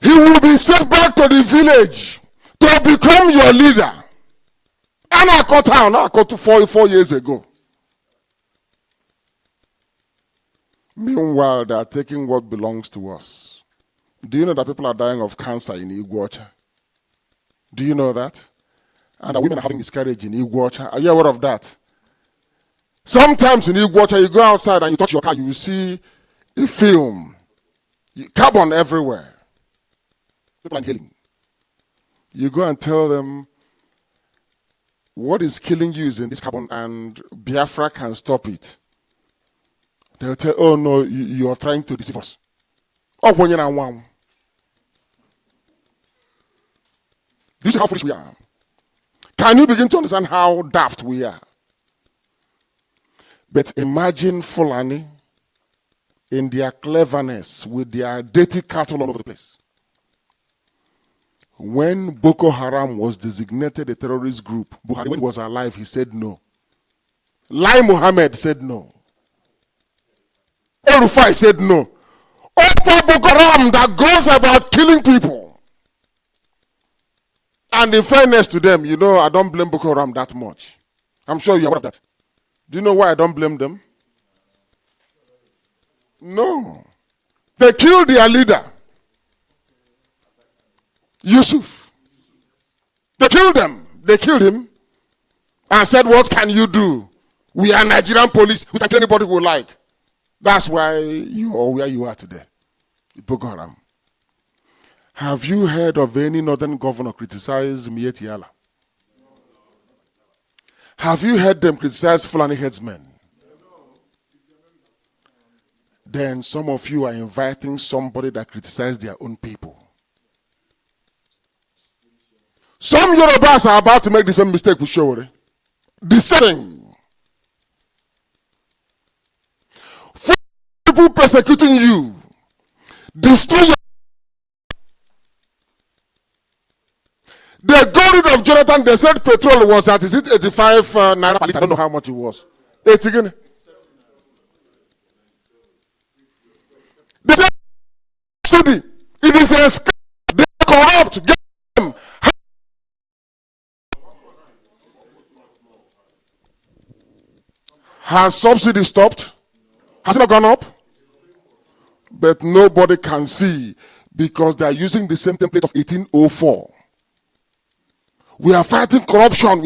He will be sent back to the village to become your leader. And I cut down, I cut to 4 years ago. Meanwhile, they are taking what belongs to us. Do you know that people are dying of cancer in Iguacha? Do you know that? And that women are having miscarriage in Iguacha. Are you aware of that? Sometimes in Iguacha, you go outside and you touch your car, you will see a film. Carbon everywhere. People are healing. You go and tell them what is killing you is in this carbon and Biafra can stop it. They'll tell, oh no, you are trying to deceive us. Oh, when you're one. This is how foolish we are. Can you begin to understand how daft we are? But imagine Fulani in their cleverness with their dirty cattle all over the place. When Boko Haram was designated a terrorist group, Buhari, when he was alive, he said no. Lai Mohammed said no. El-Rufai said no. Opa Boko Haram that goes about killing people. And in fairness to them, you know, I don't blame Boko Haram that much. I'm sure you're aware of that. Do you know why I don't blame them? No. They killed their leader, Yusuf. They killed them. They killed him and said, what can you do? We are Nigerian police. We can kill anybody we like. That's why you are where you are today. Boko Haram. Have you heard of any northern governor criticize Mieti Allah? Have you heard them criticize Fulani headsmen? Then some of you are inviting somebody that criticizes their own people. Some Yorubas are about to make the same mistake with Showore. The same. People persecuting you. Destroy your. They got rid of Jonathan. They said petrol was at, is it 85 naira per liter? I don't know how much it was. 80 again. They said subsidy. It is a scam. They are corrupt. Get them. Has subsidy stopped? Has it not gone up? But nobody can see because they are using the same template of 1804. We are fighting corruption.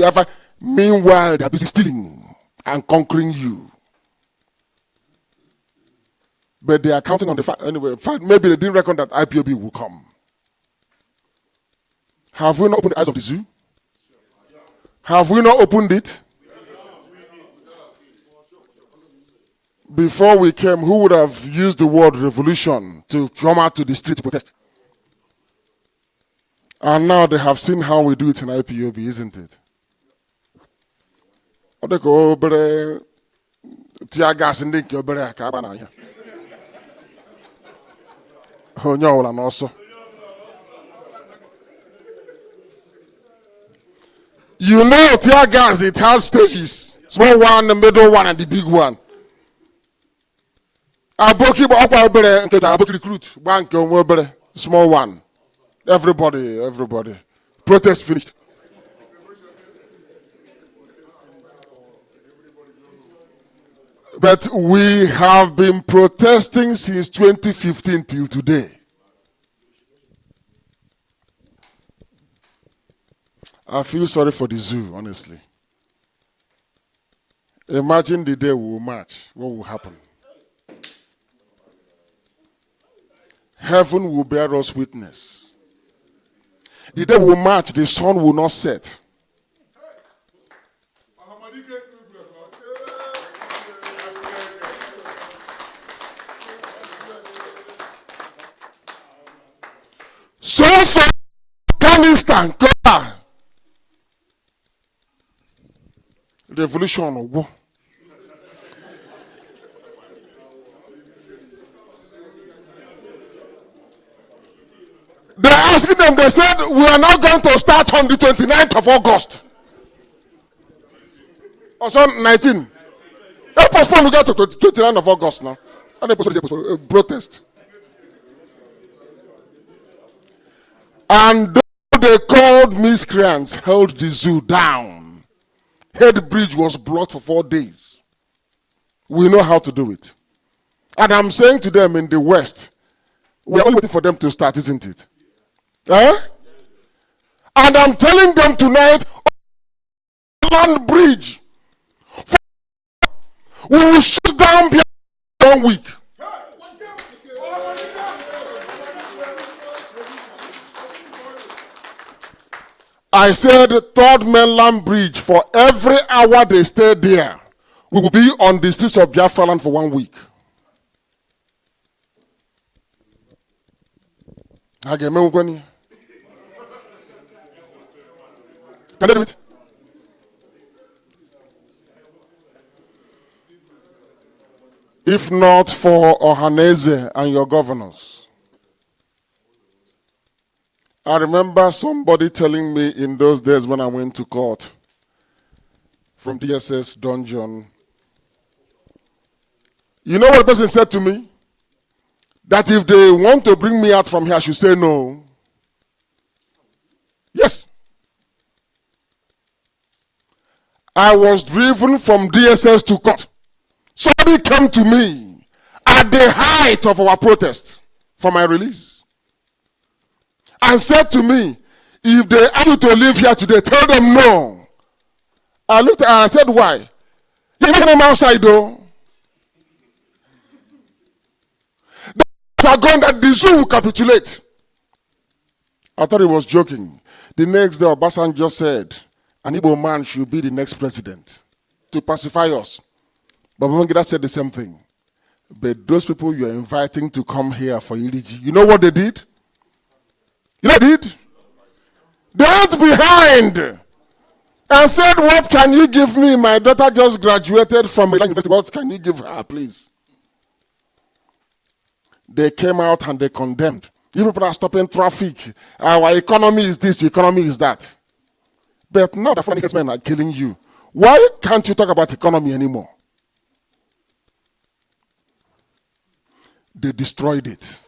Meanwhile, they are busy stealing and conquering you. But they are counting on the fact. Anyway, maybe they didn't reckon that IPOB will come. Have we not opened the eyes of the zoo? Have we not opened it? Before we came, who would have used the word revolution to come out to the street to protest? And now they have seen how we do it in IPOB, isn't it? and also. You know, tear gas, it has stages. Small one, the middle one, and the big one. Aboki recruit, bank, small one. Everybody. Protest finished. But we have been protesting since 2015 till today. I feel sorry for the zoo, honestly. Imagine the day we will march. What will happen? Heaven will bear us witness. The day we will march, the sun will not set. So Afghanistan, revolution or war. They're asking them, they said, we are not going to start on the 29th of August. Or some 19. They postpone to get to 29th of August now. And they postpone protest. And though they called miscreants, held the zoo down. Head bridge was blocked for 4 days. We know how to do it. And I'm saying to them in the West, we are only waiting for them to start, isn't it? And I'm telling them tonight, land bridge. We will shut down Biafra 1 week. I said, third mainland bridge, for every hour they stay there, we will be on the streets of Biafra land for 1 week. Can they do it? If not for Ohaneze and your governors. I remember somebody telling me in those days when I went to court from DSS dungeon. You know what the person said to me? That if they want to bring me out from here, I should say no. Yes. I was driven from DSS to court. Somebody came to me at the height of our protest for my release and said to me, if they ask you to leave here today, tell them no. I looked at her and I said, why? You're not them outside though. They are gone that the zoo will capitulate. I thought he was joking. The next day, Obasanjo said, an Igbo man should be the next president to pacify us. But Babangida said the same thing. But those people you are inviting to come here for Iriji, you know what they did? You know what they did? They went behind and said, what can you give me? My daughter just graduated from a university. What can you give her, please? They came out and they condemned. You people are stopping traffic. Our economy is this, economy is that. But now the foreign men are killing you. Why can't you talk about economy anymore? They destroyed it.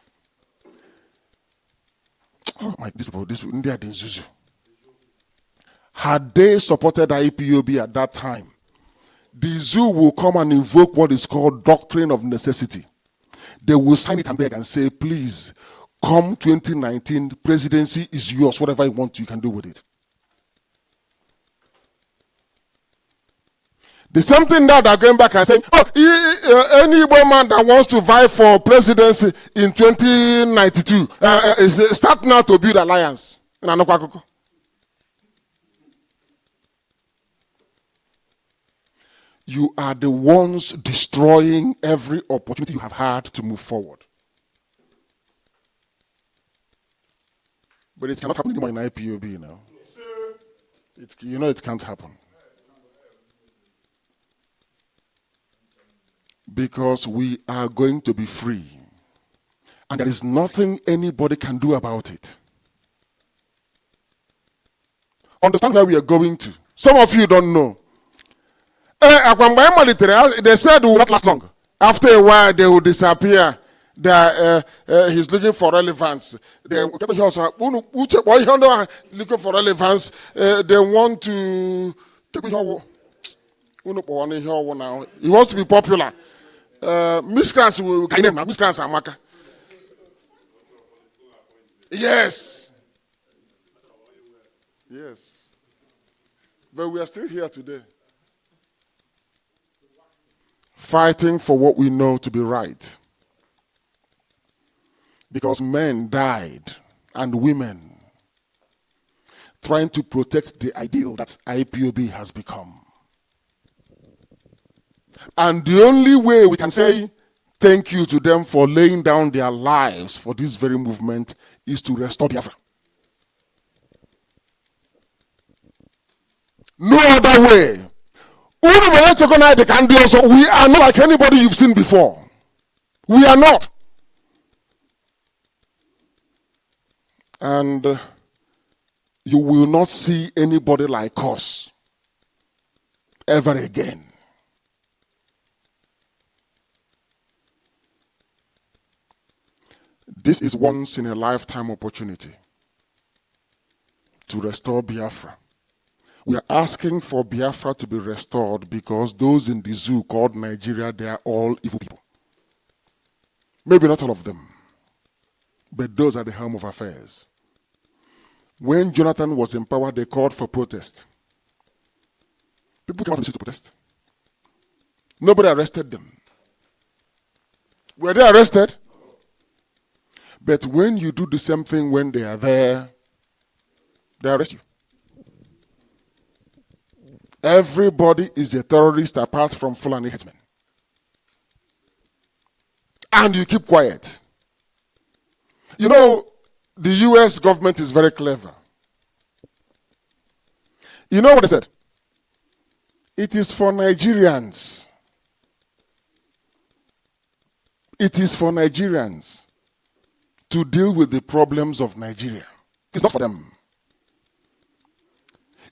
Oh my, this people, India didn't Zuzu. Had they supported IPOB at that time, the zoo will come and invoke what is called doctrine of necessity. They will sign it and beg and say, please, come 2019, presidency is yours. Whatever you want, you can do with it. The same thing now they're going back and saying, oh, any Igbo man that wants to vie for presidency in 2092, start now to build alliance. You are the ones destroying every opportunity you have had to move forward. But it cannot happen anymore in IPOB now. It can't happen. Because we are going to be free. And there is nothing anybody can do about it. Understand where we are going to. Some of you don't know. They said it will not last long. After a while, they will disappear. He's looking for relevance. Looking for relevance. They want to. He wants to be popular. Miscreants will. Miscreants are maka. Yes. Yes. But we are still here today. Fighting for what we know to be right. Because men died and women trying to protect the ideal that IPOB has become. And the only way we can say thank you to them for laying down their lives for this very movement is to restore Biafra. No other way. We are not like anybody you've seen before. We are not. And you will not see anybody like us ever again. This is once in a lifetime opportunity to restore Biafra. We are asking for Biafra to be restored because those in the zoo called Nigeria, they are all evil people. Maybe not all of them, but those are the helm of affairs. When Jonathan was in power, they called for protest. People came out to the street to protest. Nobody arrested them. Were they arrested? But when you do the same thing when they are there, they arrest you. Everybody is a terrorist apart from Fulani headsmen. And you keep quiet. You know, the US government is very clever. You know what they said? It is for Nigerians. It is for Nigerians to deal with the problems of Nigeria. It's not for them.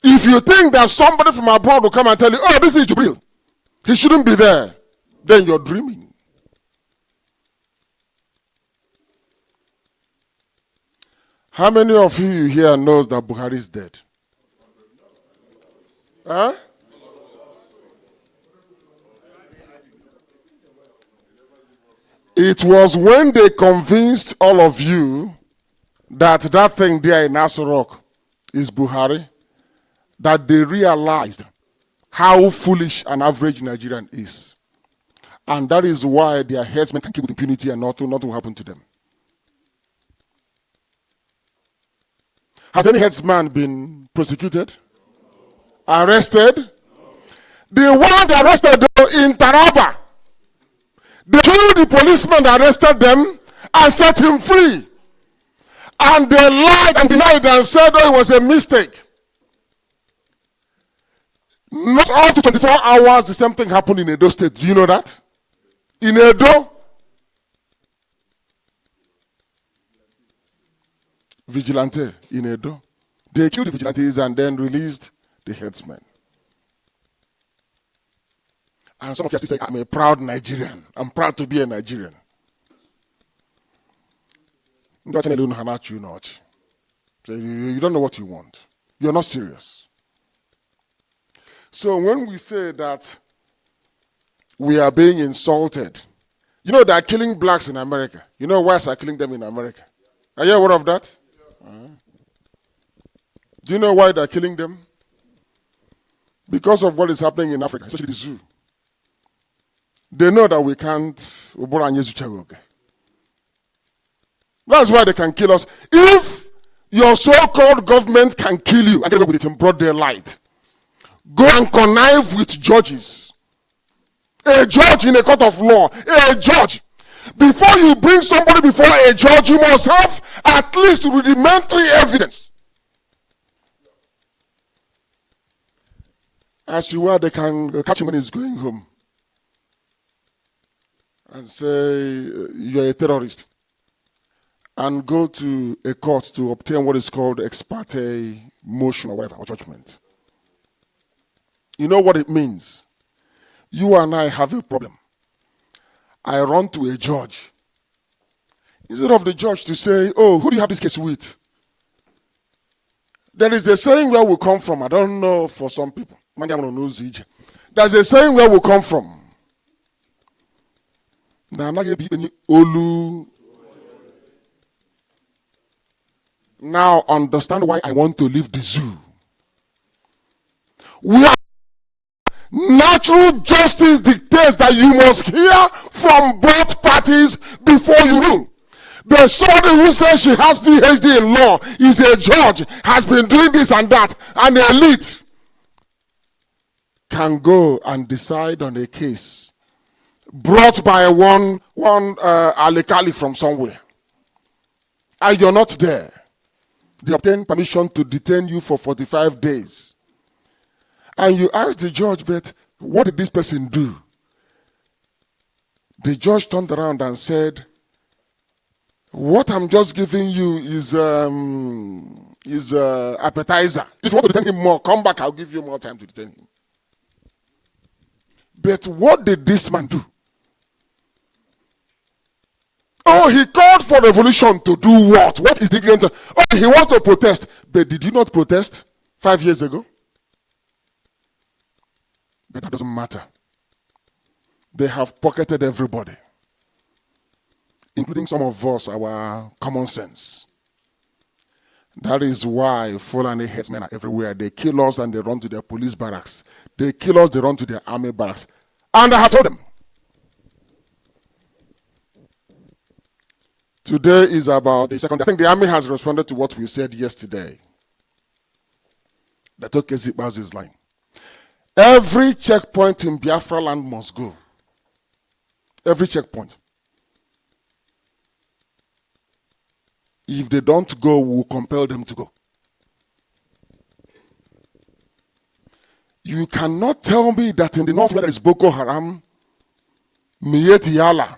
If you think that somebody from abroad will come and tell you, oh, this is Jubril, he shouldn't be there, then you're dreaming. How many of you here knows that Buhari is dead? Huh? It was when they convinced all of you that that thing there in Asorok is Buhari that they realized how foolish an average Nigerian is. And that is why their headsmen can keep with impunity and nothing will happen to them. Has any headsman been prosecuted? Arrested? The one they arrested in Taraba, they killed the policeman that arrested them and set him free. And they lied and denied and said, oh, it was a mistake. Not after 24 hours, the same thing happened in Edo State. Do you know that? In Edo, vigilante in Edo. They killed the vigilantes and then released the headsmen. And some of you still say, I'm a proud Nigerian. I'm proud to be a Nigerian. You don't know what you want. You're not serious. So when we say that we are being insulted, you know they're killing blacks in America. You know why they're killing them in America? Are you aware of that? Do you know why they're killing them? Because of what is happening in Africa, especially the zoo. They know that we can't. That's why they can kill us. If your so-called government can kill you and get away with it in broad daylight, go and connive with judges. A judge in a court of law. A judge. Before you bring somebody before a judge, you must have at least rudimentary evidence. As you are, they can catch him when he's going home and say, you're a terrorist. and go to a court to obtain what is called ex parte motion or whatever, or judgment. You know what it means? You and I have a problem. I run to a judge. Instead of the judge to say, oh, who do you have this case with? There is a saying where we come from. I don't know for some people. There's a saying where we come from. Now understand why I want to leave the zoo. Natural justice dictates that you must hear from both parties before you rule. There's somebody who says she has PhD in law, is a judge, has been doing this and that, and the elite can go and decide on a case brought by one alikali from somewhere. And you're not there. They obtain permission to detain you for 45 days. And you ask the judge, but what did this person do? The judge turned around and said, what I'm just giving you is appetizer. If you want to detain him more, come back, I'll give you more time to detain him. But what did this man do? Oh, he called for revolution to do what? What is the grand? Oh, he wants to protest. But did you not protest 5 years ago? But that doesn't matter. They have pocketed everybody, including some of us, our common sense. That is why Fulani headsmen are everywhere. They kill us and they run to their police barracks. They kill us, they run to their army barracks. And I have told them, today is about the second. I think the army has responded to what we said yesterday. That Okezikbaz is lying. Every checkpoint in Biafra land must go. Every checkpoint. If they don't go, we will compel them to go. You cannot tell me that in the north where there is Boko Haram, Mieti Yala,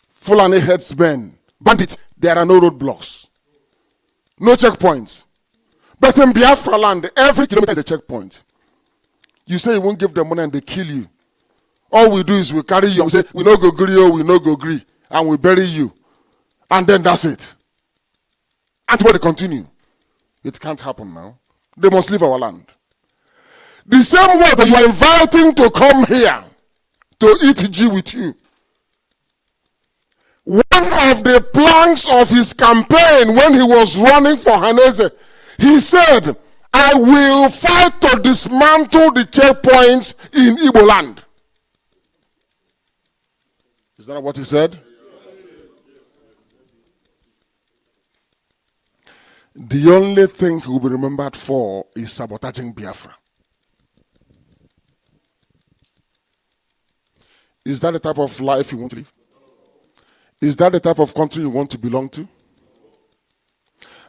Fulani headsmen, bandits, there are no roadblocks. No checkpoints. But in Biafra land, every kilometer is a checkpoint. You say you won't give them money and they kill you. All we do is we carry you and say, we no go agree, oh, we no go agree. And we bury you. And then that's it. Until they continue. It can't happen now. They must leave our land. The same way that you are inviting to come here to eat G with you. One of the planks of his campaign when he was running for Hanese, he said, I will fight to dismantle the checkpoints in Igbo land. Is that what he said? The only thing he will be remembered for is sabotaging Biafra. Is that the type of life you want to live? Is that the type of country you want to belong to?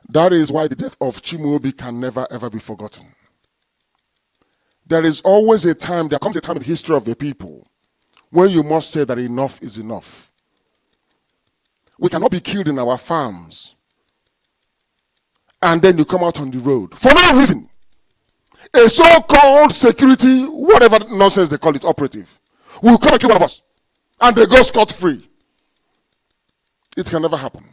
That is why the death of Chimaobi can never ever be forgotten. There is always a time, there comes a time in the history of a people when you must say that enough is enough. We cannot be killed in our farms and then you come out on the road for no reason. A so-called security, whatever nonsense they call it, operative, will come and kill one of us and they go scot-free. It can never happen.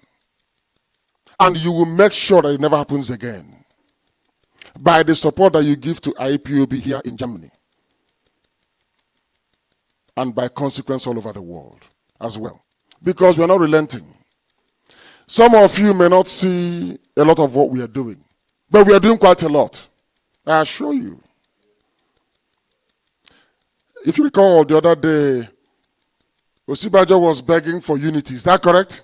And you will make sure that it never happens again by the support that you give to IPOB here in Germany and by consequence all over the world as well. Because we are not relenting. Some of you may not see a lot of what we are doing, but we are doing quite a lot. I assure you. If you recall the other day, Osibajo was begging for unity. Is that correct?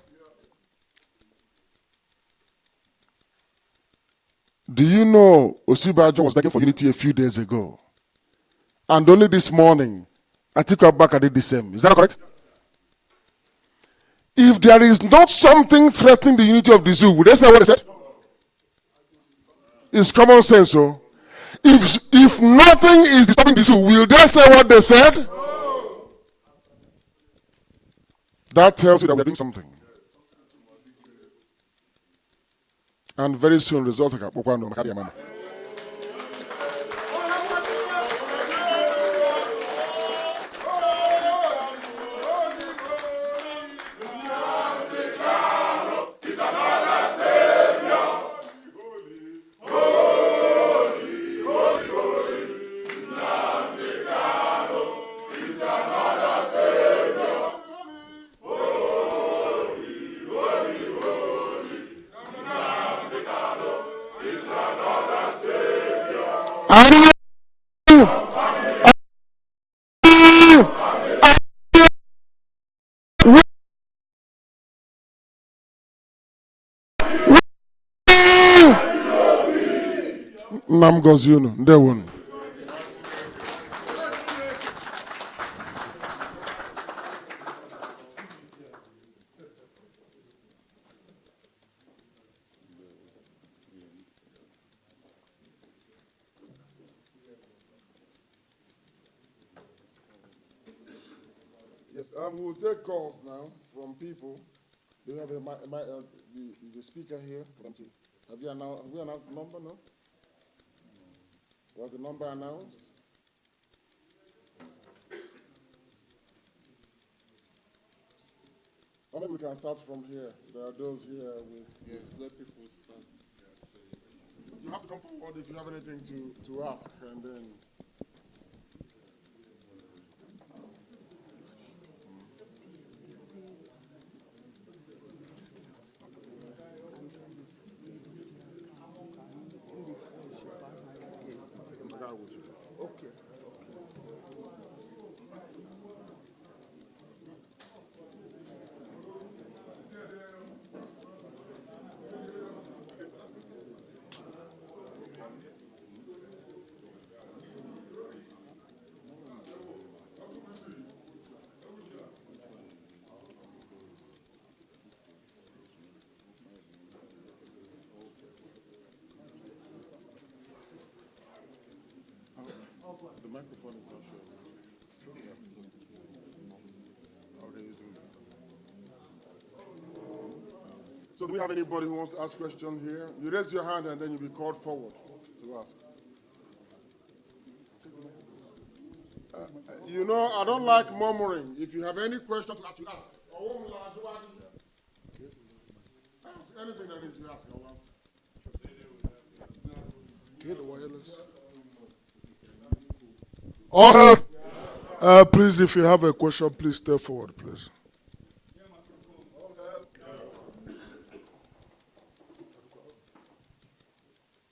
Do you know Osibajo was begging for unity a few days ago? And only this morning, Atiku Abubakar did the same. Is that correct? If there is not something threatening the unity of the zoo, would they say what they said? It's common sense, so. If nothing is disturbing the zoo, will they say what they said? That tells you that we're doing something. And very soon, result of Makadiamana. Nam gozi unu, ndewo. Yes, we'll take calls now from people. Do you have the speaker here for them to? Have we announced the number? No. Was the number announced? Or maybe we can start from here. There are those here with. Yes, let people start. You have to come forward if you have anything to ask, and then. Okay. The microphone is not sure. Okay, using that. So do we have anybody who wants to ask a question here? You raise your hand and then you'll be called forward to ask. You know, I don't like murmuring. If you have any question to ask, you ask. Ask anything that is you ask, I'll answer. Okay, the wireless. Please, if you have a question, please step forward, please.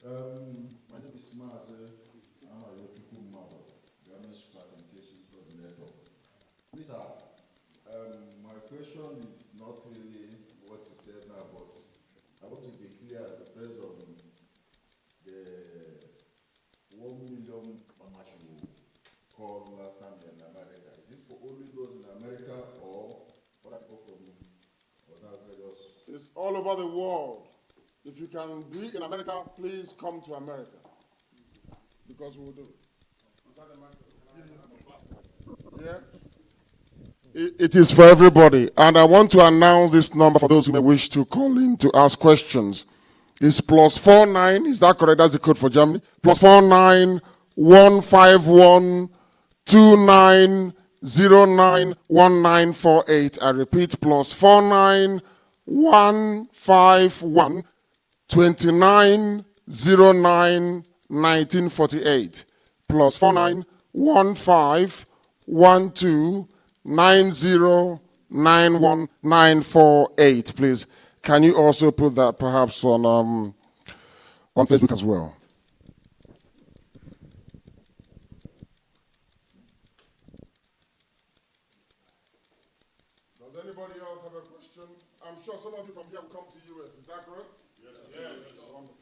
My name is Maze. I'm a local mother. Government communications coordinator. Please, my question is not really what you said now, but I want to be clear based on the 1 million how much you called last time in America. Is this for only those in America or what people from other various? It's all over the world. If you can be in America, please come to America. Because we will do it. Is that the matter? Yeah? It is for everybody. And I want to announce this number for those who may wish to call in to ask questions. It's +49, is that correct? That's the code for Germany. +49 151 2909 1948. I repeat, +49 151 2909 1948. +49 15 12 90 91 948. Please, can you also put that perhaps on Facebook as well? Does anybody else have a question? I'm sure some of you from here will come to US. Is that correct? Yes. Yes. Wonderful.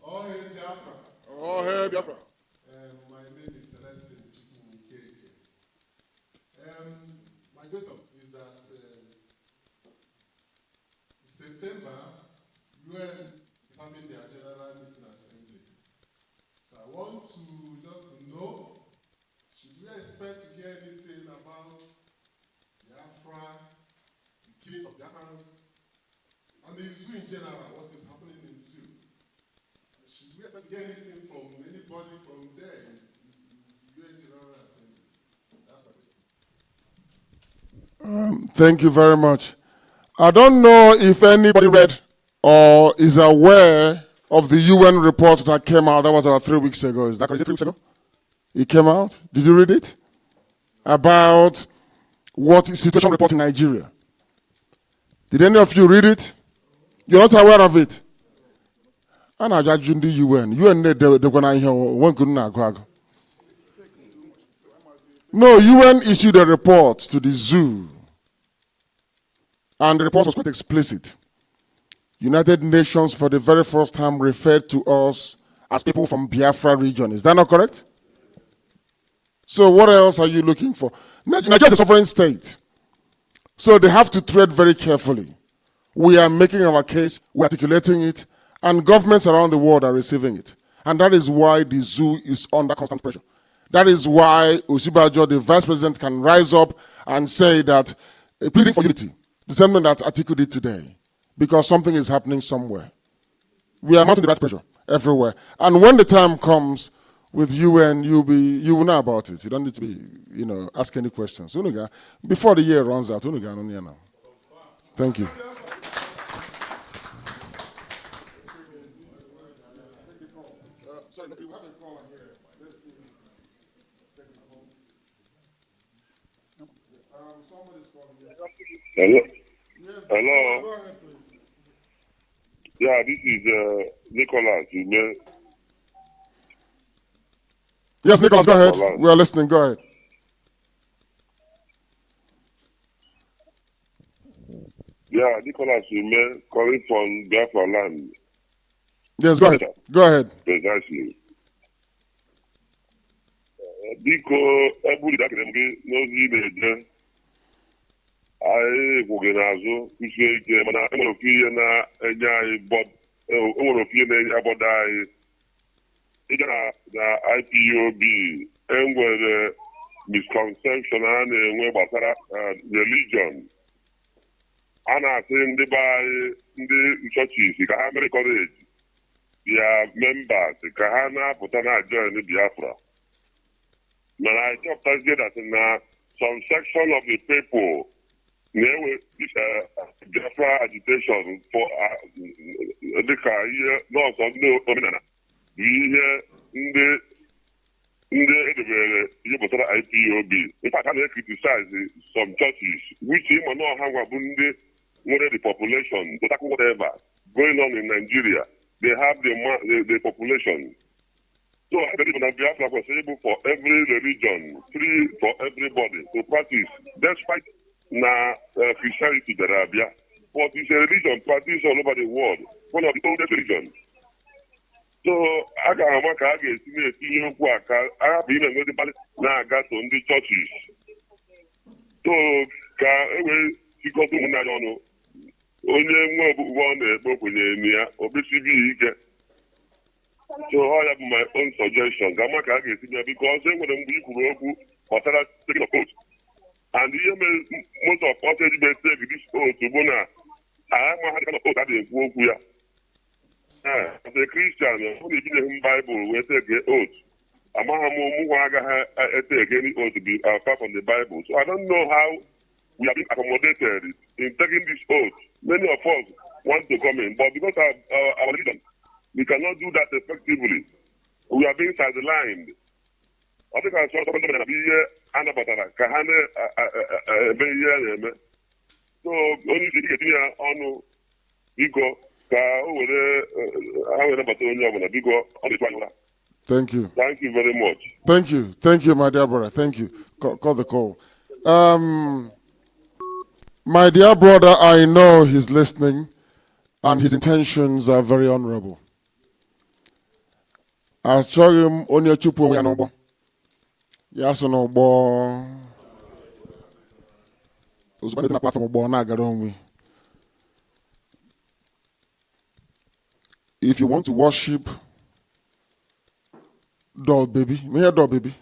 All hail Biafra. Oh, hey, Biafra. My name is Celestine Chikumukeke. My question is that September, UN is having their General Meeting Assembly. So I want to just to know, should we expect to hear anything about Biafra general what is happening in Zoo. Should we expect to get anything from anybody from there in the UN General Assembly? That's my question. Thank you very much. I don't know if anybody read or is aware of the UN report that came out. That was about 3 weeks ago. Is that correct? 3 weeks ago? It came out. Did you read it? About what is situation report in Nigeria. Did any of you read it? You're not aware of it? And I judge the UN. UN they're gonna hear one couldn't go. No, UN issued a report to the zoo. And the report was quite explicit. United Nations for the very first time referred to us as people from Biafra region. Is that not correct? So what else are you looking for? Nigeria is a sovereign state. So they have to tread very carefully. We are making our case, we're articulating it, and governments around the world are receiving it. And that is why the zoo is under constant pressure. That is why Osibajo, the vice president, can rise up and say that, pleading for unity, the same thing that Atiku did today, because something is happening somewhere. We are mounting the right pressure everywhere. And when the time comes with UN, you will know about it. You don't need to be, ask any questions. Before the year runs out, thank you. Sorry, you have a call here. Let's see. Somebody's calling. Hello. Yes, Hello. go ahead, please. Yeah, this is Nicholas. Yes, Nicholas, go ahead. We are listening. Go ahead. Yeah, Nicholas, calling from Biafra land. Yes, go ahead. Go ahead. Precisely. Biko, everybody that can be nosy the I will azụ kwụsie ike mana enwere ofu ihe na-enye anyị enwere ofu ihe na-enye abọda anyị ịga na IPOB enwere misconception a na-enwe gbasara religion a na-asị ndị be anyị ndị churches ka ha mere courage their members ka ha na-apụta na join Biafra mana I chọpụtazie that na some section of the people this Biafra agitation for dịka ihe nọọsụ ndị omenala bụ ihe ndị edebere ihe gbasara IPOB. In fact, a na-criticize some churches which ịma na ọha ngwa bụ ndị nwere the population whatever going on in Nigeria. They have the population. So I believe that Biafra was able for every religion, free for everybody to practice, despite Christianity that are there. But it's a religion practiced all over the world, one of the oldest religions. So I can work against I have been a now got on the churches. So because only one so I have my own suggestion. Because when we grew up, taking a coach. And most of us take this oath to Bona. I am a kind of oath that they work here. As a Christian, only in the Bible, we take the oath. I'm a take any oath to be apart from the Bible. So I don't know how we have been accommodated in taking this oath. Many of us want to come in, but because of our religion, we cannot do that effectively. We are being sidelined. I think I saw something that be here. So only to get here on Bigo, Thank you. Thank you very much. Thank you. Thank you, my dear brother. Thank you. Call the call. My dear brother, I know he's listening and his intentions are very honorable. I'll show him on your chupu. Yes or no, boy. If you want to worship doll baby, me here doll baby.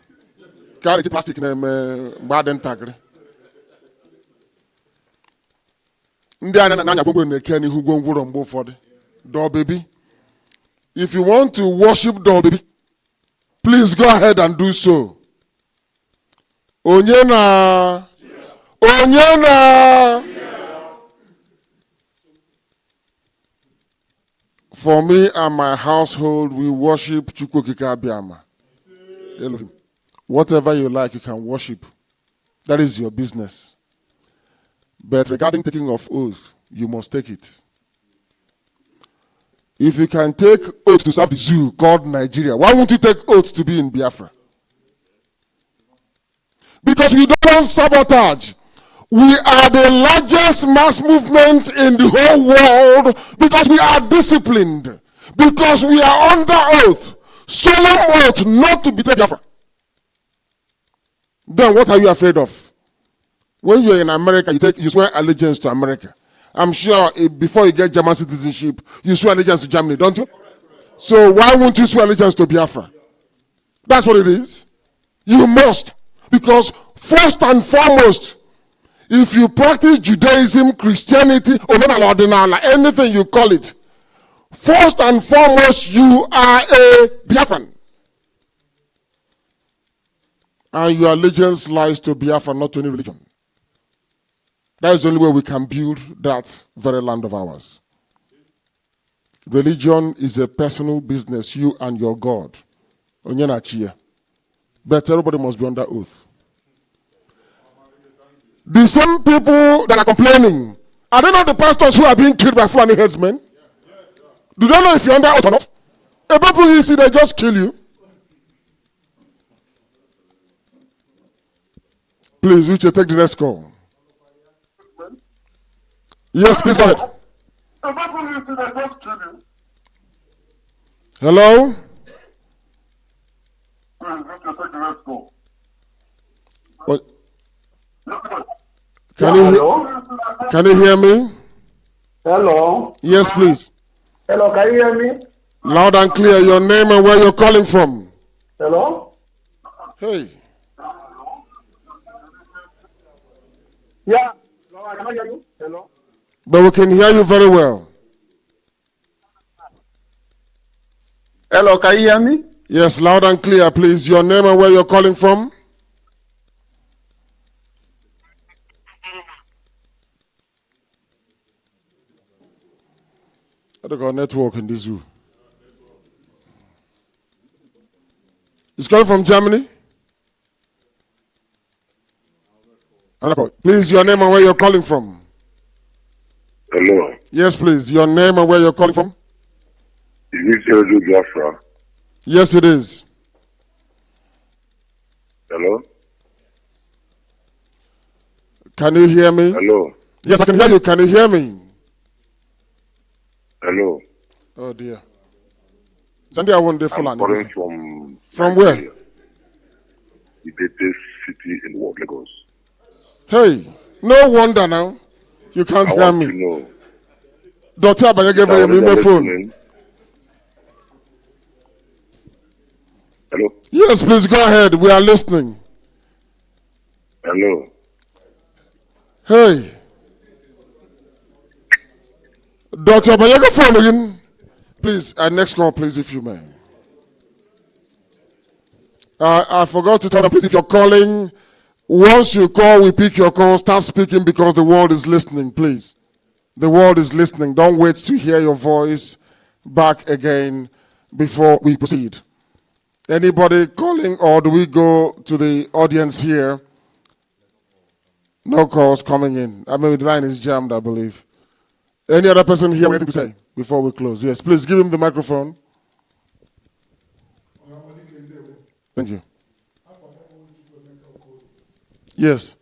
Carry the plastic name bad and tagger. Door baby. If you want to worship door baby, please go ahead and do so. Onyena. Onyena. For me and my household, we worship Chukwokika Abiyama. Elohim. Whatever you like, you can worship. That is your business. But regarding taking of oath, you must take it. If you can take oath to serve the zoo called Nigeria, why won't you take oath to be in Biafra? Because we don't sabotage. We are the largest mass movement in the whole world because we are disciplined. Because we are under oath. Solemn oath not to betray Biafra. Then what are you afraid of? When you're in America, you swear allegiance to America. I'm sure before you get German citizenship, you swear allegiance to Germany, don't you? So why won't you swear allegiance to Biafra? That's what it is. You must. Because first and foremost, if you practice Judaism, Christianity, or anything you call it, first and foremost, you are a Biafran. And your allegiance lies to Biafra, not to any religion. That is the only way we can build that very land of ours. Religion is a personal business, you and your God. But everybody must be under oath. The same people that are complaining, are they not the pastors who are being killed by Fulani headsmen? Do they know if you're under oath or not? A people you see, they just kill you. Please, we should take the next call. Yes, please go ahead. Hello? What? Can you hear me? Hello? Yes, please. Hello, can you hear me? Loud and clear, your name and where you're calling from. Hello? Hey. Yeah. No, I cannot hear you. Hello? But we can hear you very well. Hello, can you hear me? Yes, loud and clear, please. Your name and where you're calling from. I don't got network in this zoo. It's calling from Germany. Please, your name and where you're calling from. Hello. Yes, please. Your name and where you're calling from. Is this Radio Biafra? Yes, it is. Hello? Can you hear me? Hello? Yes, I can hear you. Can you hear me? Hello? Oh, dear. Sunday, I won't I'm Fulani. calling From where? The greatest city in the world, Lagos. Hey, no wonder now. You can't I hear want me. to know. Doctor Abanya gave me my phone. Listening. Hello? Yes, please go ahead. We are listening. Hello? Hey. Dr. Abanya phone again. Please, next call, please, if you may. I forgot to tell them, please, if you're calling, once you call, we pick your call, start speaking because the world is listening, please. The world is listening. Don't wait to hear your voice back again before we proceed. Anybody calling, or do we go to the audience here? No calls coming in. I mean, the line is jammed, I believe. Any other person here waiting to say before we close? Yes, please give him the microphone. Thank you. Yes.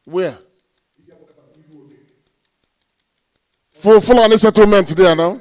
Where? Full on the settlement there now.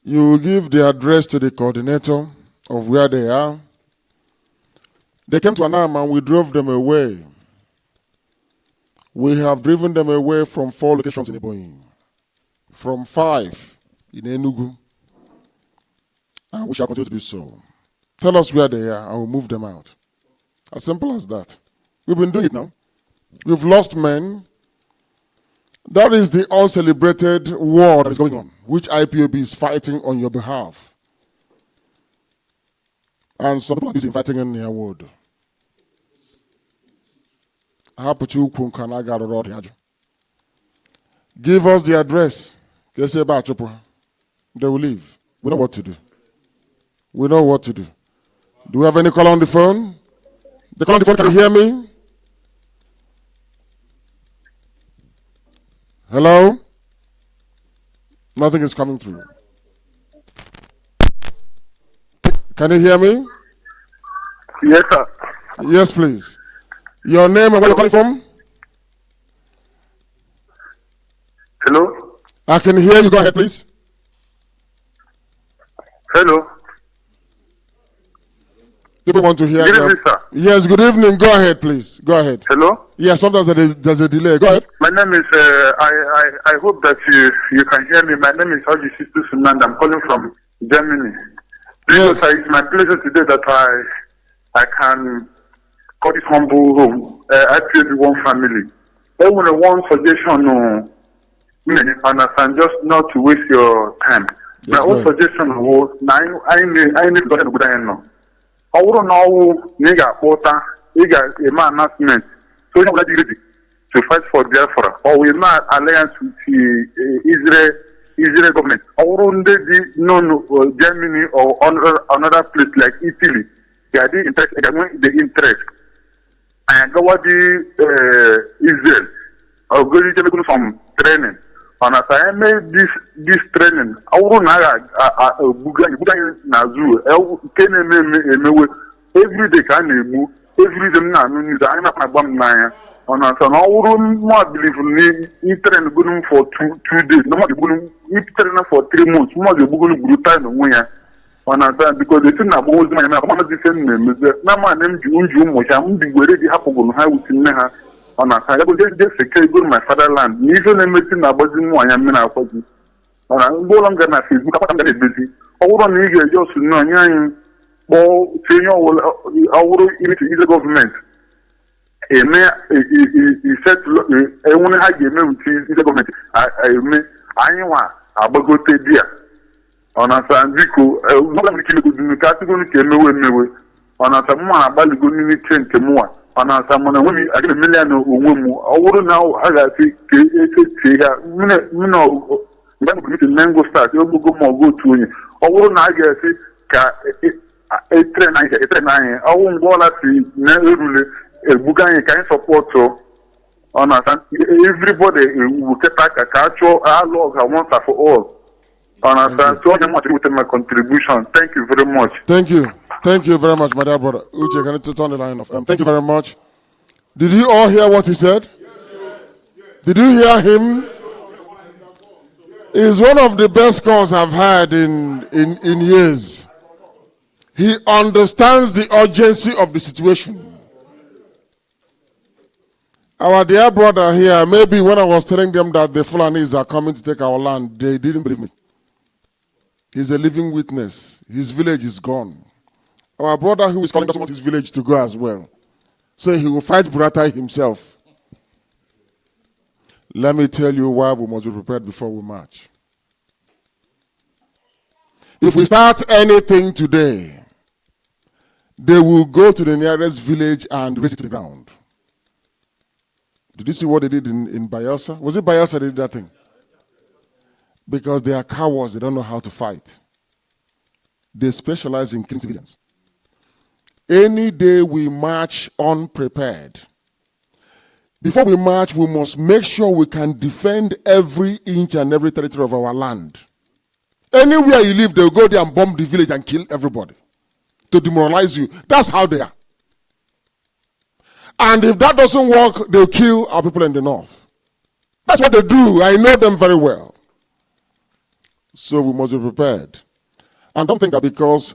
You will give the address to the coordinator of where they are. They came to Anam and we drove them away. We have driven them away from 4 locations in Ebonyi, from 5 in Enugu, and we shall continue to do so. Tell us where they are and we'll move them out. As simple as that. We've been doing it now. We've lost men. That is the uncelebrated war that is going on, which IPOB is fighting on your behalf. And some people are fighting in their word. Give us the address. They will leave. We know what to do. We know what to do. Do we have any caller on the phone? The caller on the phone, can you hear me? Hello? Nothing is coming through. Can you hear me? Yes, sir. Yes, please. Your name and where you're calling from? Hello? I can hear you. Go ahead, please. Hello? People want to hear Good you. evening, sir. Yes, good evening. Go ahead, please. Go ahead. Hello? Yeah, sometimes there's a delay. Go ahead. My name is, I hope that you can hear me. My name is Haji Sistu Sunand. I'm calling from Germany. Yes. It's my pleasure today that I can call this humble home. I feel one family. I want one suggestion, and just not to waste your time. Yes, my own suggestion was, I need to go ahead and I wouldn't know nigga water, nigga a man announcement. So you're ready to fight for Biafra, or we're not alliance with the Israel government. I wouldn't no Germany or another place like Italy. They are the interest. And go what the Israel or go to some training. And as I made this training, I wouldn't every day can move, every day I'm not my bum nine. And as an I not believe in train for 2 days, no more train for 3 months, more the good time where. Because the thing about my name is now my name June, which I'm ready to happen on how we can have. On a side, I will just secure go to my fatherland. Even anything about the one I'm not for you. And I'm no longer na Facebook. I'm very busy. I want to just know, senior will the government. He said, I want to have the government. I want to go to there. On a Sandico, not only kill the category came away. On a Samoa, about the good minute change to more. On a Samoa, I get a million of women. I wouldn't know how I think mango start, you go more go to you. I wouldn't I guess a train. I won't go at the never a Bugan can support so. On a everybody will get back a culture, our laws are once and for all. On a so much with my contribution. Thank you very much. Thank you. Thank you very much, my dear brother. Uche, can you turn the line off? Thank you very much. Did you all hear what he said? Yes. Did you hear him? It's one of the best calls I've had in years. He understands the urgency of the situation. Our dear brother here, maybe when I was telling them that the Fulanis are coming to take our land, they didn't believe me. He's a living witness. His village is gone. Our brother who is calling doesn't want his village to go as well. So he will fight Buratai himself. Let me tell you why we must be prepared before we march. If we start anything today, they will go to the nearest village and raise it to the ground. Did you see what they did in Bayelsa? Was it Bayelsa that did that thing? Because they are cowards, they don't know how to fight. They specialize in killing civilians. Any day we march unprepared, before we march, we must make sure we can defend every inch and every territory of our land. Anywhere you live, they'll go there and bomb the village and kill everybody to demoralize you. That's how they are. And if that doesn't work, they'll kill our people in the north. That's what they do. I know them very well. So we must be prepared. And don't think that because,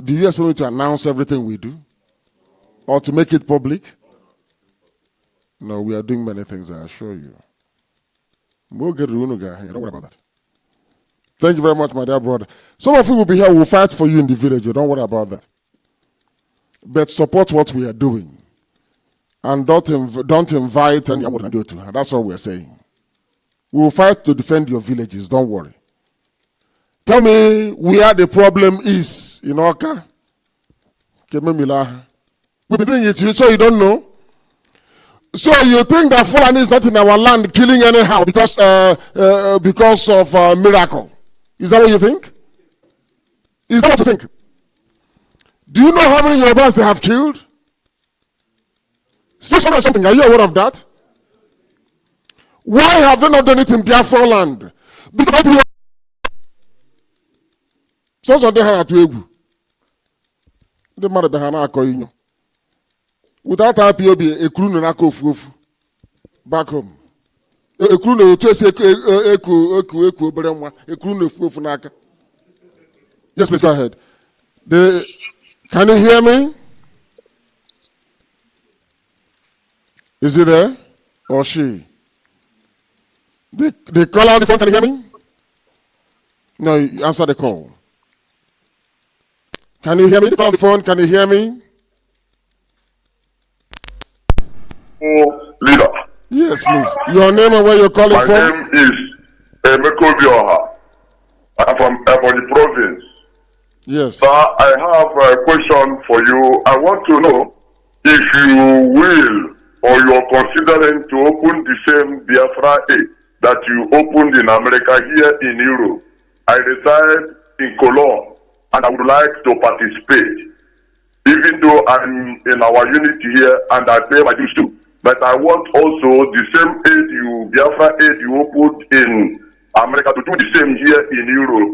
do you expect me to announce everything we do? Or to make it public? No, we are doing many things, I assure you. We'll get Runuga here. Don't worry about that. Thank you very much, my dear brother. Some of you will be here. We'll fight for you in the village. Don't worry about that. But support what we are doing. And don't invite anyone to do it to her. That's what we're saying. We will fight to defend your villages. Don't worry. Tell me where the problem is in Oka. We've been doing it, so you don't know. So you think that Fulani is not in our land killing anyhow because of a miracle? Is that what you think? Is that what you think? Do you know how many Yorubas they have killed? 600 something. Are you aware of that? Why have they not done it in Biafra land? Because so they have to egu. The mother behana akoyinyo. Without IPOB, a crew no nako back home. A crew no to say eku beremwa. A crew no fufu naka. Yes, please go ahead. Can you hear me? Is he there or she? The caller on the phone, can you hear me? No, answer the call. Can you hear me? The caller on the phone, can you hear me? Leader. Yes, please. Your name and where you're calling from? My name is Emeko Bioha. I'm from the province. Yes. Sir, I have a question for you. I want to know if you will or you are considering to open the same Biafra aid that you opened in America here in Europe. I reside in Cologne and I would like to participate, even though I'm in our unity here and I pay my dues too. But I want also the same aid Biafra aid you opened in America to do the same here in Europe,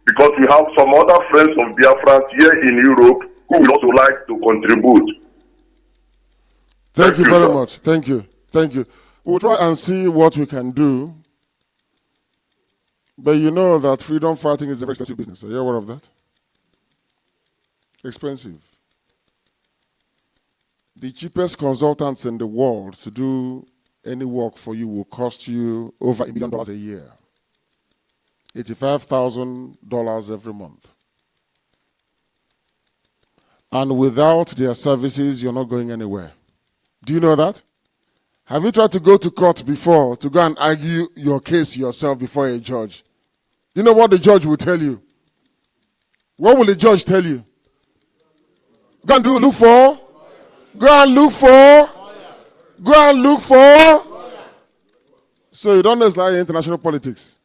because we have some other friends of Biafra here in Europe who would also like to contribute. Thank you very much. Thank you. Thank you. We'll try and see what we can do. But you know that freedom fighting is a very expensive business. Are you aware of that? Expensive. The cheapest consultants in the world to do any work for you will cost you over $1 million a year. $85,000 every month. And without their services, you're not going anywhere. Do you know that? Have you tried to go to court before to go and argue your case yourself before a judge? You know what the judge will tell you? What will the judge tell you? Go and look for? Go and look for? Go and look for? So you don't know it's like international politics.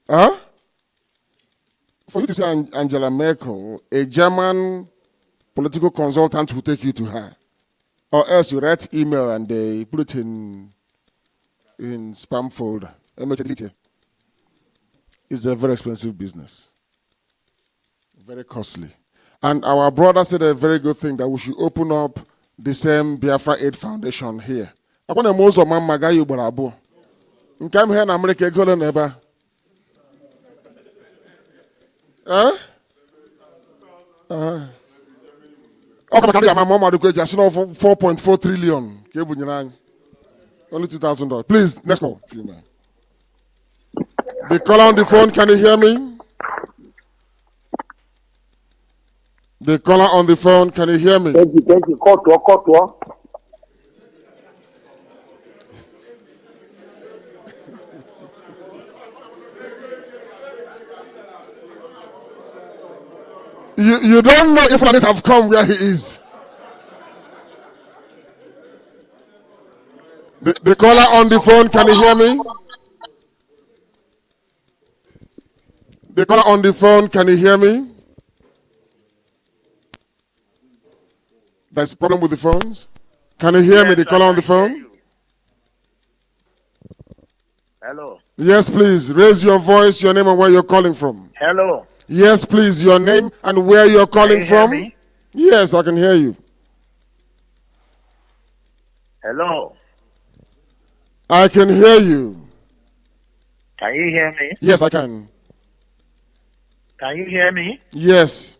Huh? For you to say Angela Merkel, a German political consultant will take you to her. Or else you write email and they put it in spam folder. It's a very expensive business. Very costly. And our brother said a very good thing, that we should open up the same Biafra Aid Foundation here. I want to most of my magayu barabo. In come here in America, go to neighbor. Huh? Okay, my mom had just 4.4 trillion. Only $2,000. Please, next call. The caller on the phone, can you hear me? The caller on the phone, can you hear me? Thank you. Call. You don't know if Fulanis have come where he is. The caller on the phone, can you hear me? The caller on the phone, can you hear me? There's a problem with the phones? Can you hear me, the caller on the phone? Hello. Yes, please. Raise your voice, your name and where you're calling from. Hello. Yes, please. Your name and where you're calling from. Hear me? Yes, I can hear you. Hello. I can hear you. Can you hear me? Yes, I can. Can you hear me? Yes.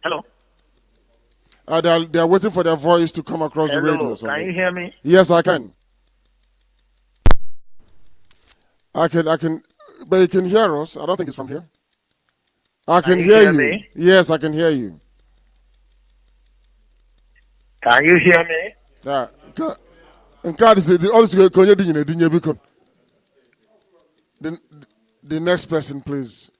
Hello. They are waiting for their voice to come across the radio. Hello. Can you hear me? Yes, I can. I can, but you can hear us. I don't think it's from here. I can hear you. Me? Yes, I can hear you. Can you hear me? And God is the next person, please.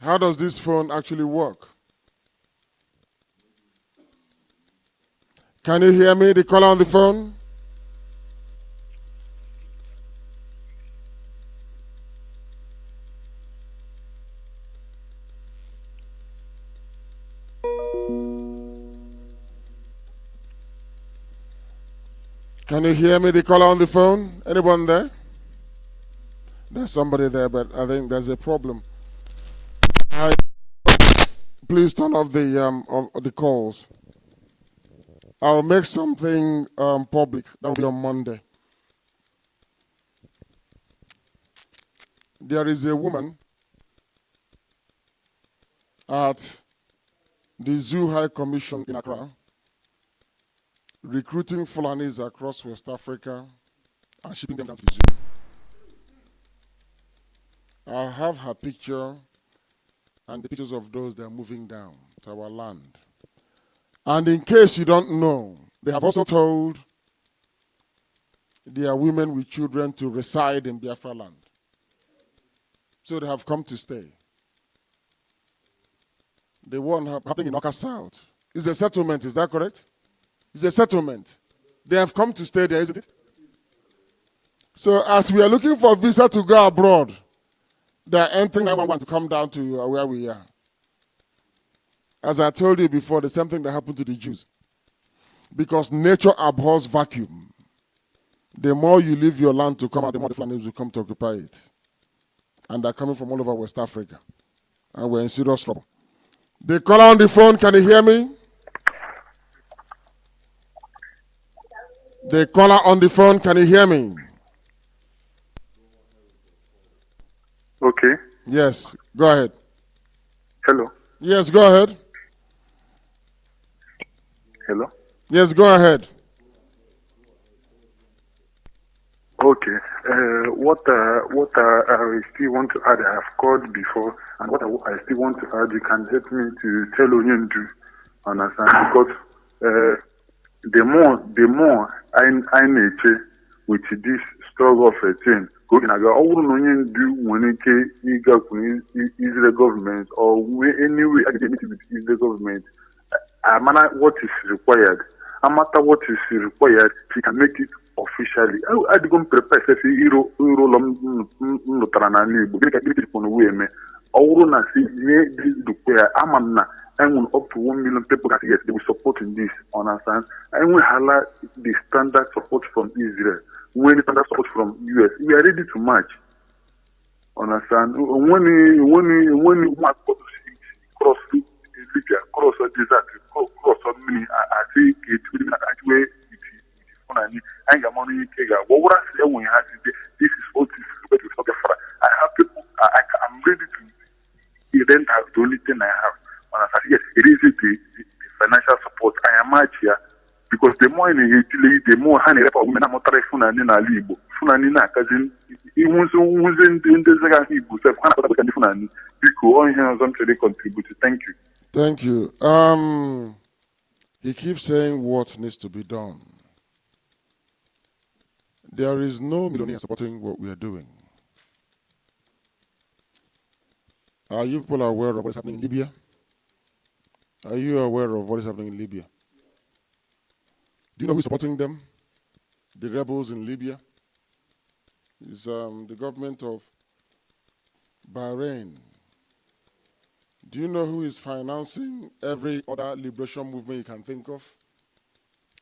How does this phone actually work? Can you hear me, the caller on the phone? Can you hear me, the caller on the phone? Anyone there? There's somebody there, but I think there's a problem. Please turn off the calls. I'll make something public. That will be on Monday. There is a woman at the Zoo High Commission in Accra recruiting Fulanis across West Africa and shipping them down to the zoo. I have her picture and the pictures of those that are moving down to our land. And in case you don't know, they have also told their women with children to reside in Biafra land. So they have come to stay. The one happening in Oka South is a settlement, is that correct? It's a settlement. They have come to stay there, isn't it? So as we are looking for a visa to go abroad, they are entering 911 to come down to where we are. As I told you before, the same thing that happened to the Jews. Because nature abhors vacuum. The more you leave your land to come out, the more the Fulanis will come to occupy it. And they're coming from all over West Africa. And we're in serious trouble. The caller on the phone, can you hear me? The caller on the phone, can you hear me? Okay. Yes, go ahead. Hello. Yes, go ahead. Hello. Yes, go ahead. Okay. What I still want to add, I have called before, and what I still want to add, you can help me to tell Onyendu, understand? Because the more I nature with this struggle of a thing, going again, all Onyendu when it Israel government or anyway academic with Israel government, no matter what is required, no matter what is required, he can make it officially. I don't prepare say hero taranani but get it on way me all na see this require amana and up to 1 million people that yes they will support in this, understand, and we highlight the standard support from Israel, when the standard support from US, we are ready to match, understand. When you cross Libya, cross the desert, cross on me, I think it will not actually I got money. What I say when you have this is what is Biafra. I have people. I'm ready to rent out the only thing I have. And I said, yes, it is the financial support. I am out here because the more in Italy, the more honey women are not Funani na Libo. Funani na cousin. He was in the Zaga Libo. So Funani because all hands on to contribute. Thank you. Thank you. He keeps saying what needs to be done. There is no millionaire supporting what we are doing. Are you people aware of what is happening in Libya? Are you aware of what is happening in Libya? Do you know who is supporting them? The rebels in Libya? It's the government of Bahrain. Do you know who is financing every other liberation movement you can think of?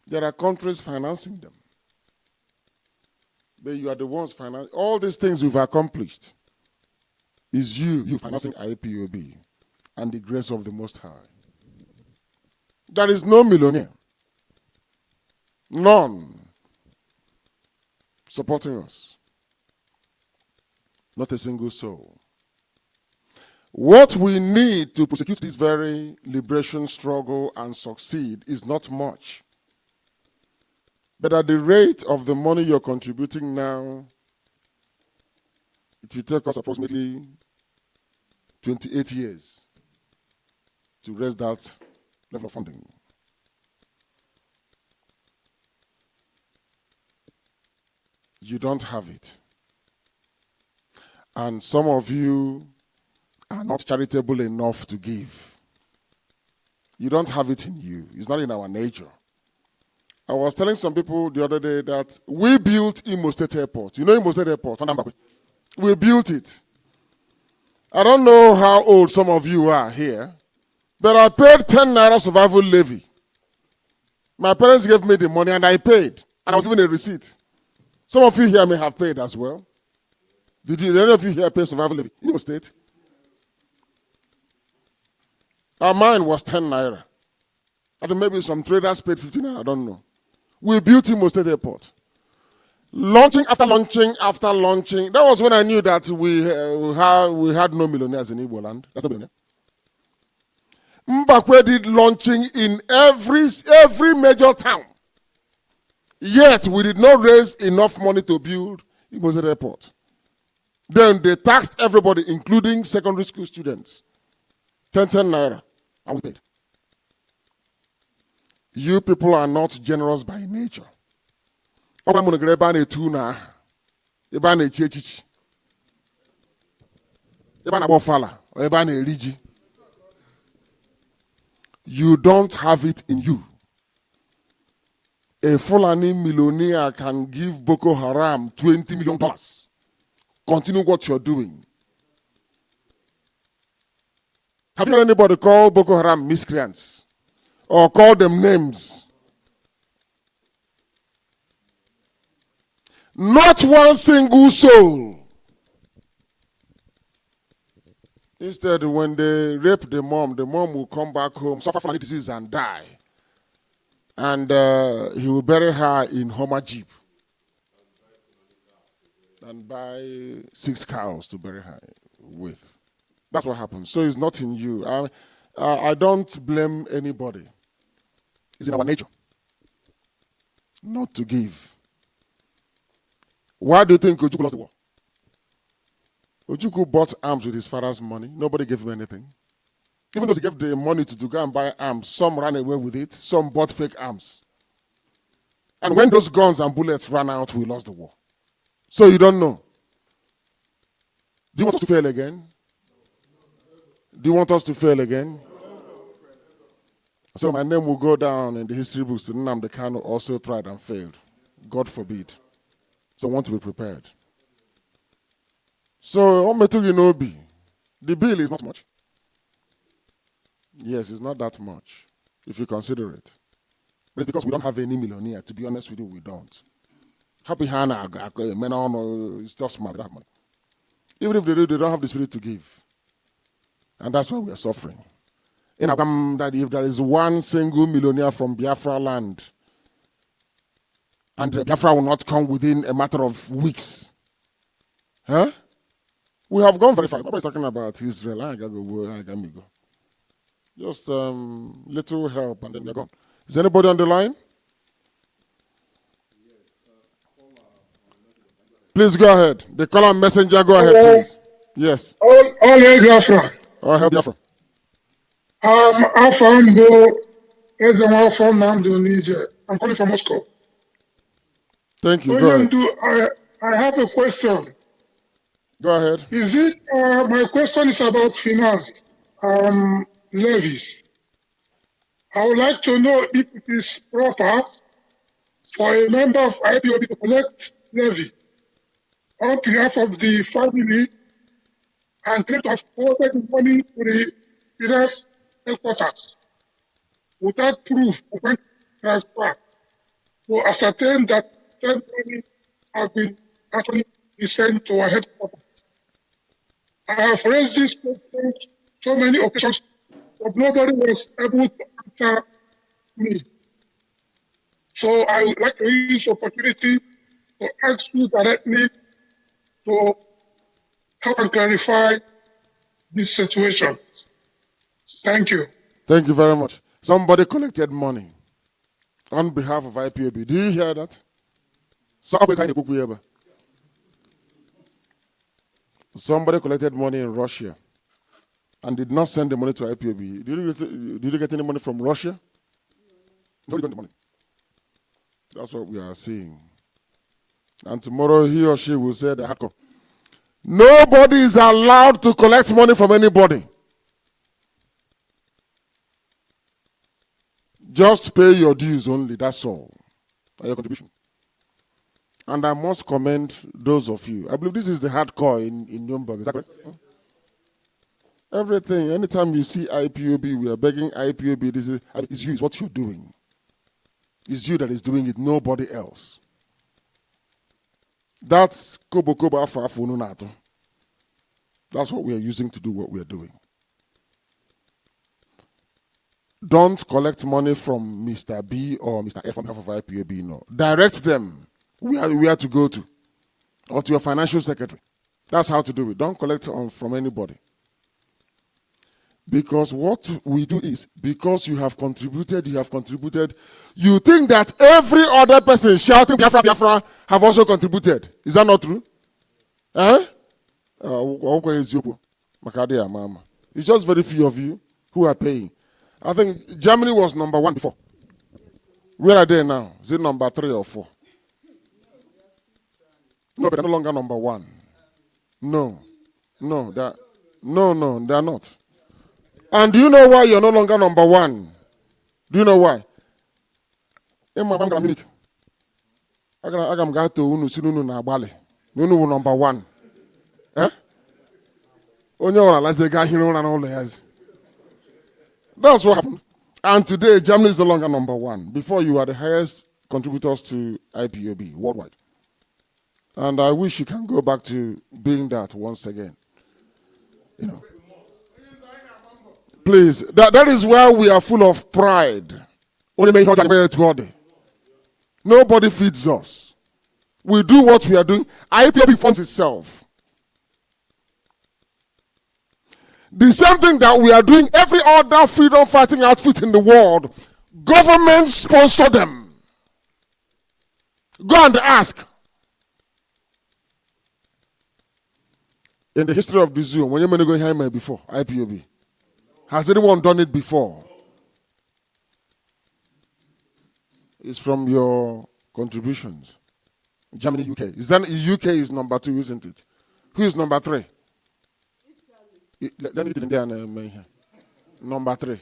There are countries financing them. But you are the ones financing. All these things we've accomplished is you financing IPOB and the grace of the Most High. There is no millionaire, none, supporting us. Not a single soul. What we need to prosecute this very liberation struggle and succeed is not much. But at the rate of the money you're contributing now, it will take us approximately 28 years to raise that level of funding. You don't have it. And some of you are not charitable enough to give. You don't have it in you. It's not in our nature. I was telling some people the other day that we built Imo State Airport. You know Imo State Airport? We built it. I don't know how old some of you are here, but I paid 10 naira survival levy. My parents gave me the money and I paid. And I was given a receipt. Some of you here may have paid as well. Did any of you here pay survival levy? Imo State? Mine was 10 naira. I think maybe some traders paid 15 naira, I don't know. We built Imo State Airport. Launching after launching after launching. That was when I knew that we had no millionaires in Igbo land. That's not millionaire. Mbakwe did launching in every major town. Yet we did not raise enough money to build Imo State Airport. Then they taxed everybody, including secondary school students. 10 naira. And we paid. You people are not generous by nature. You don't have it in you. A Fulani millionaire can give Boko Haram $20 million. Continue what you're doing. Have you heard anybody call Boko Haram miscreants? Or call them names? Not one single soul. Instead, when they rape the mom will come back home, suffer from disease and die. And he will bury her in Homer Jeep. And buy 6 cows to bury her with. That's what happens. So it's not in you. I don't blame anybody. It's in our nature not to give. Why do you think Ojukwu lost the war? Ojukwu bought arms with his father's money. Nobody gave him anything. Even though he gave the money to go and buy arms, some ran away with it, some bought fake arms. And when those guns and bullets ran out, we lost the war. So you don't know. Do you want us to fail again? Do you want us to fail again? So my name will go down in the history books. Nnamdi Kanu also tried and failed. God forbid. So I want to be prepared. So, the bill is not much. Yes, it's not that much, if you consider it. But it's because we don't have any millionaire. To be honest with you, we don't. Happy Hannah, it's just smart. They have money. Even if they do, they don't have the spirit to give. And that's why we are suffering. That if there is one single millionaire from Biafra land, and Biafra will not come within a matter of weeks. Huh? We have gone very far. Nobody's talking about Israel. I gotta go. Just little help and then we're gone. Is anybody on the line? Please go ahead. The caller messenger, go ahead, please. Yes. All Biafra. Oh, help Biafra. Afambo Ezema from Nnamdi Niger. I'm calling from Moscow. Thank you. Go ahead. I have a question. Go ahead. Is it my question is about finance levies. I would like to know if it is proper for a member of IPOB to collect levy on behalf of the family and claim to have forwarded the money to the finance headquarters without proof of bank transfer to ascertain that said money has been actually sent to our headquarters. I have raised this question so many occasions, but nobody was able to answer me. So I would like to use the opportunity to ask you directly to help and clarify this situation. Thank you. Thank you very much. Somebody collected money on behalf of IPOB. Do you hear that? Somebody collected money in Russia and did not send the money to IPOB. Did you get any money from Russia? No, you got the money. That's what we are seeing. And tomorrow he or she will say the hardcore. Nobody is allowed to collect money from anybody. Just pay your dues only, that's all. And your contribution. And I must commend those of you. I believe this is the hardcore in Nuremberg. Is that correct? Everything, anytime you see IPOB, we are begging IPOB, this is it's you, it's what you're doing. It's you that is doing it, nobody else. That's Kobo Afa Afununato. That's what we are using to do what we are doing. Don't collect money from Mr. B or Mr. F on behalf of IPOB, no. Direct them where to go to, or to your financial secretary. That's how to do it. Don't collect from anybody. Because what we do is, because you have contributed, you think that every other person shouting Biafra, Biafra have also contributed. Is that not true? It's just very few of you who are paying. I think Germany was number 1 before. Where are they now? Is it number 3 or 4? No, but they're no longer number 1. No, they are not. And do you know why you're no longer number 1? Do you know why? I'm going to number 1. That's what happened. And today, Germany is no longer number 1. Before, you were the highest contributors to IPOB worldwide. And I wish you can go back to being that once again. You know. Please, that is where we are full of pride. Nobody feeds us. We do what we are doing. IPOB funds itself. The same thing that we are doing, every other freedom fighting outfit in the world, government sponsor them. Go and ask. In the history of the zoo, when you're going to go before, IPOB, has anyone done it before? It's from your contributions. Germany, UK. UK is number 2, isn't it? Who is number 3? Let me number 3.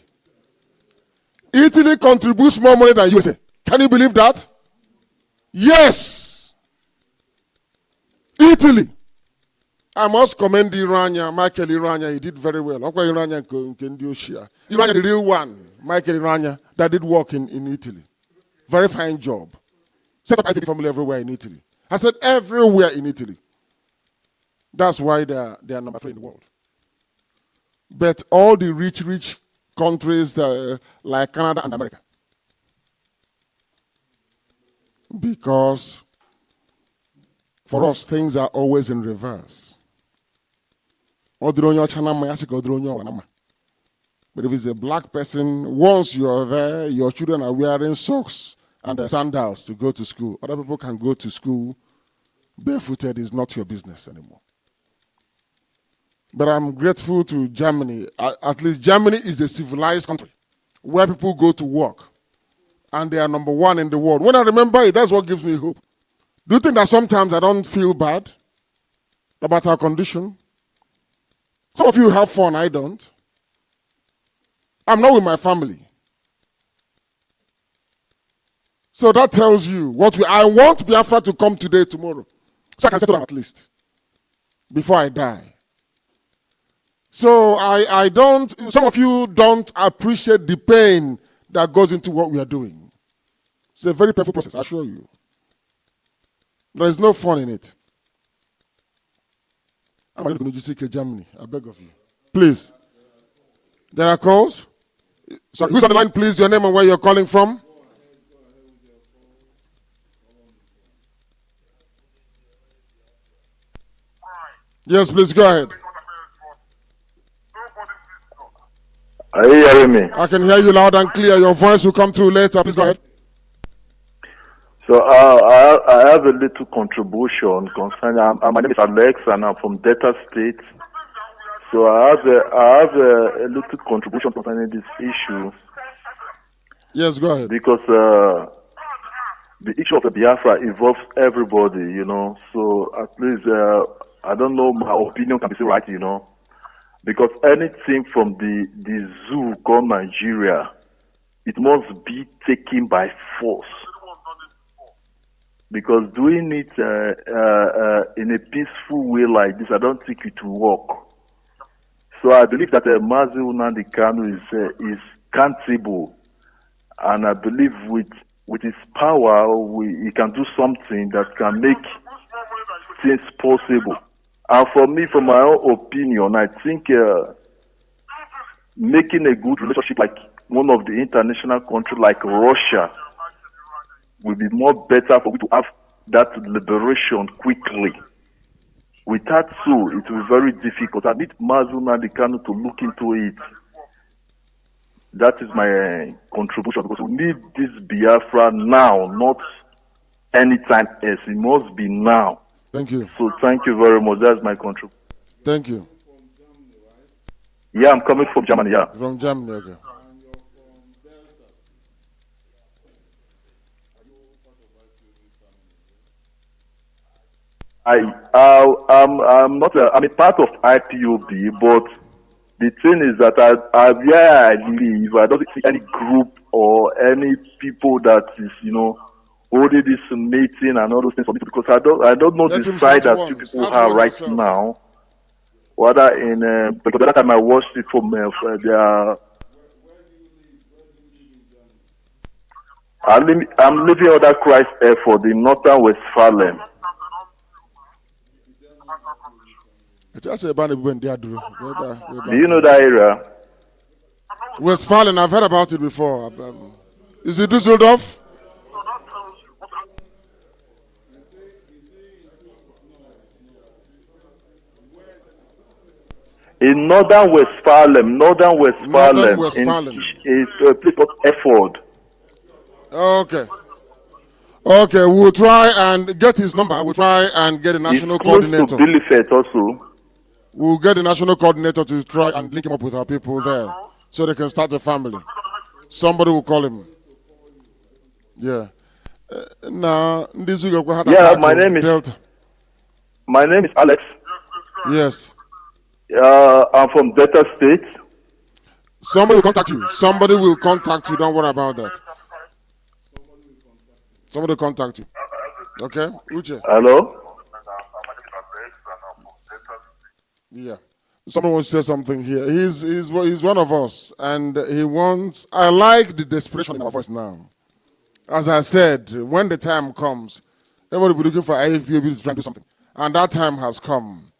Italy contributes more money than USA. Can you believe that? Yes. Italy. I must commend Michael Irania. He did very well. Irania, the real one, Michael Irania, that did work in Italy. Very fine job. Set up IPOB family everywhere in Italy. I said everywhere in Italy. That's why they are number 3 in the world. But all the rich countries like Canada and America. Because for us, things are always in reverse. But if it's a black person, once you're there, your children are wearing socks and sandals to go to school. Other people can go to school barefooted. Is not your business anymore. But I'm grateful to Germany. At least Germany is a civilized country where people go to work. And they are number 1 in the world. When I remember it, that's what gives me hope. Do you think that sometimes I don't feel bad about our condition? Some of you have fun, I don't. I'm not with my family. So that tells you I want Biafra to come today, tomorrow. So I can settle down at least. Before I die. So I don't, some of you don't appreciate the pain that goes into what we are doing. It's a very painful process, I assure you. There is no fun in it. I'm going to GCK Germany, I beg of you. Please. There are calls? So who's on the line, please? Your name and where you're calling from? Yes, please go ahead. Are you hearing me? I can hear you loud and clear. Your voice will come through later. Please go ahead. So I have a little contribution concerning. My name is Alex, and I'm from Delta State. So I have a little contribution concerning this issue. Yes, go ahead. Because the issue of the Biafra involves everybody, you know. So at least I don't know, my opinion can be so right, you know. Because anything from the zoo called Nigeria, it must be taken by force. Because doing it in a peaceful way like this, I don't think it will work. So I believe that Mazi Nnamdi Kanu is countable, and I believe with his power, he can do something that can make things possible. And for me, from my own opinion, I think making a good relationship like one of the international countries like Russia will be more better for we to have that liberation quickly. Without so, it will be very difficult. I need Mazi Nnamdi Kanu to look into it. That is my contribution, because we need this Biafra now, not anytime else. It must be now. Thank you. So thank you very much. That's my contribution. Thank you. Yeah, I'm coming from Germany, yeah. From Germany, okay. I'm not. I'm a part of IPOB, but the thing is that where I live, I don't see any group or any people that is, you know, holding this meeting and all those things for me, because I don't know the side that you people have right now. Whether in because that time I watched it from their. I'm living under Christ Effort in Northern Westphalen. Do you know that area? Westphalen, I've heard about it before. Is it Düsseldorf? In Northern Westphalen, is a place called Effort. Okay. Okay, we'll try and get his number. We'll try and get a national coordinator. To Bielefeld also. We'll get the national coordinator to try and link him up with our people there, so they can start a family. Somebody will call him. Yeah. Now, yeah, my name is Delta. My name is Alex. Yes. I'm from Delta State. Somebody will contact you. Somebody will contact you. Don't worry about that. Somebody will contact you. Okay? Uche. Hello? Yeah. Someone wants to say something here. He's one of us, and he wants. I like the desperation in our voice now. As I said, when the time comes, everybody will be looking for IPOB to try and do something, and that time has come.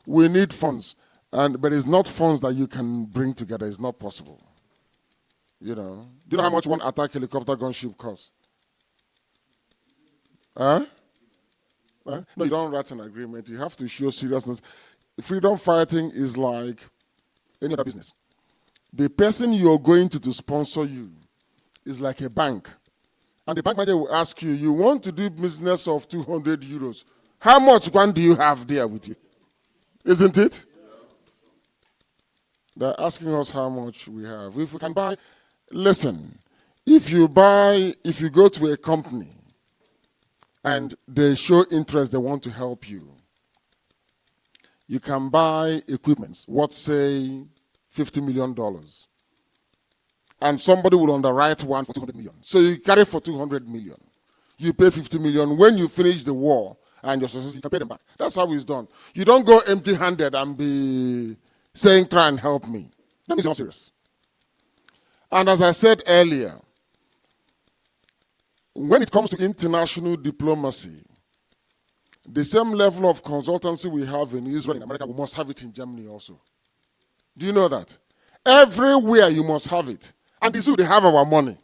We need funds, but it's not funds that you can bring together. It's not possible. You know. Do you know how much one attack helicopter gunship costs? Huh? No, you don't write an agreement. You have to show seriousness. Freedom fighting is like any other business. The person you're going to sponsor you is like a bank. And the bank manager will ask you, you want to do business of 200 euros. How much one do you have there with you? Isn't it? They're asking us how much we have. If we can buy, listen, if you go to a company and they show interest, they want to help you, you can buy equipment worth, say, $50 million. And somebody will underwrite one for 200 million. So you carry for 200 million. You pay 50 million. When you finish the war and your success, you can pay them back. That's how it's done. You don't go empty-handed and be saying, try and help me. That means you're not serious. And as I said earlier, when it comes to international diplomacy, the same level of consultancy we have in Israel and America, we must have it in Germany also. Do you know that? Everywhere you must have it. And this is they have our money.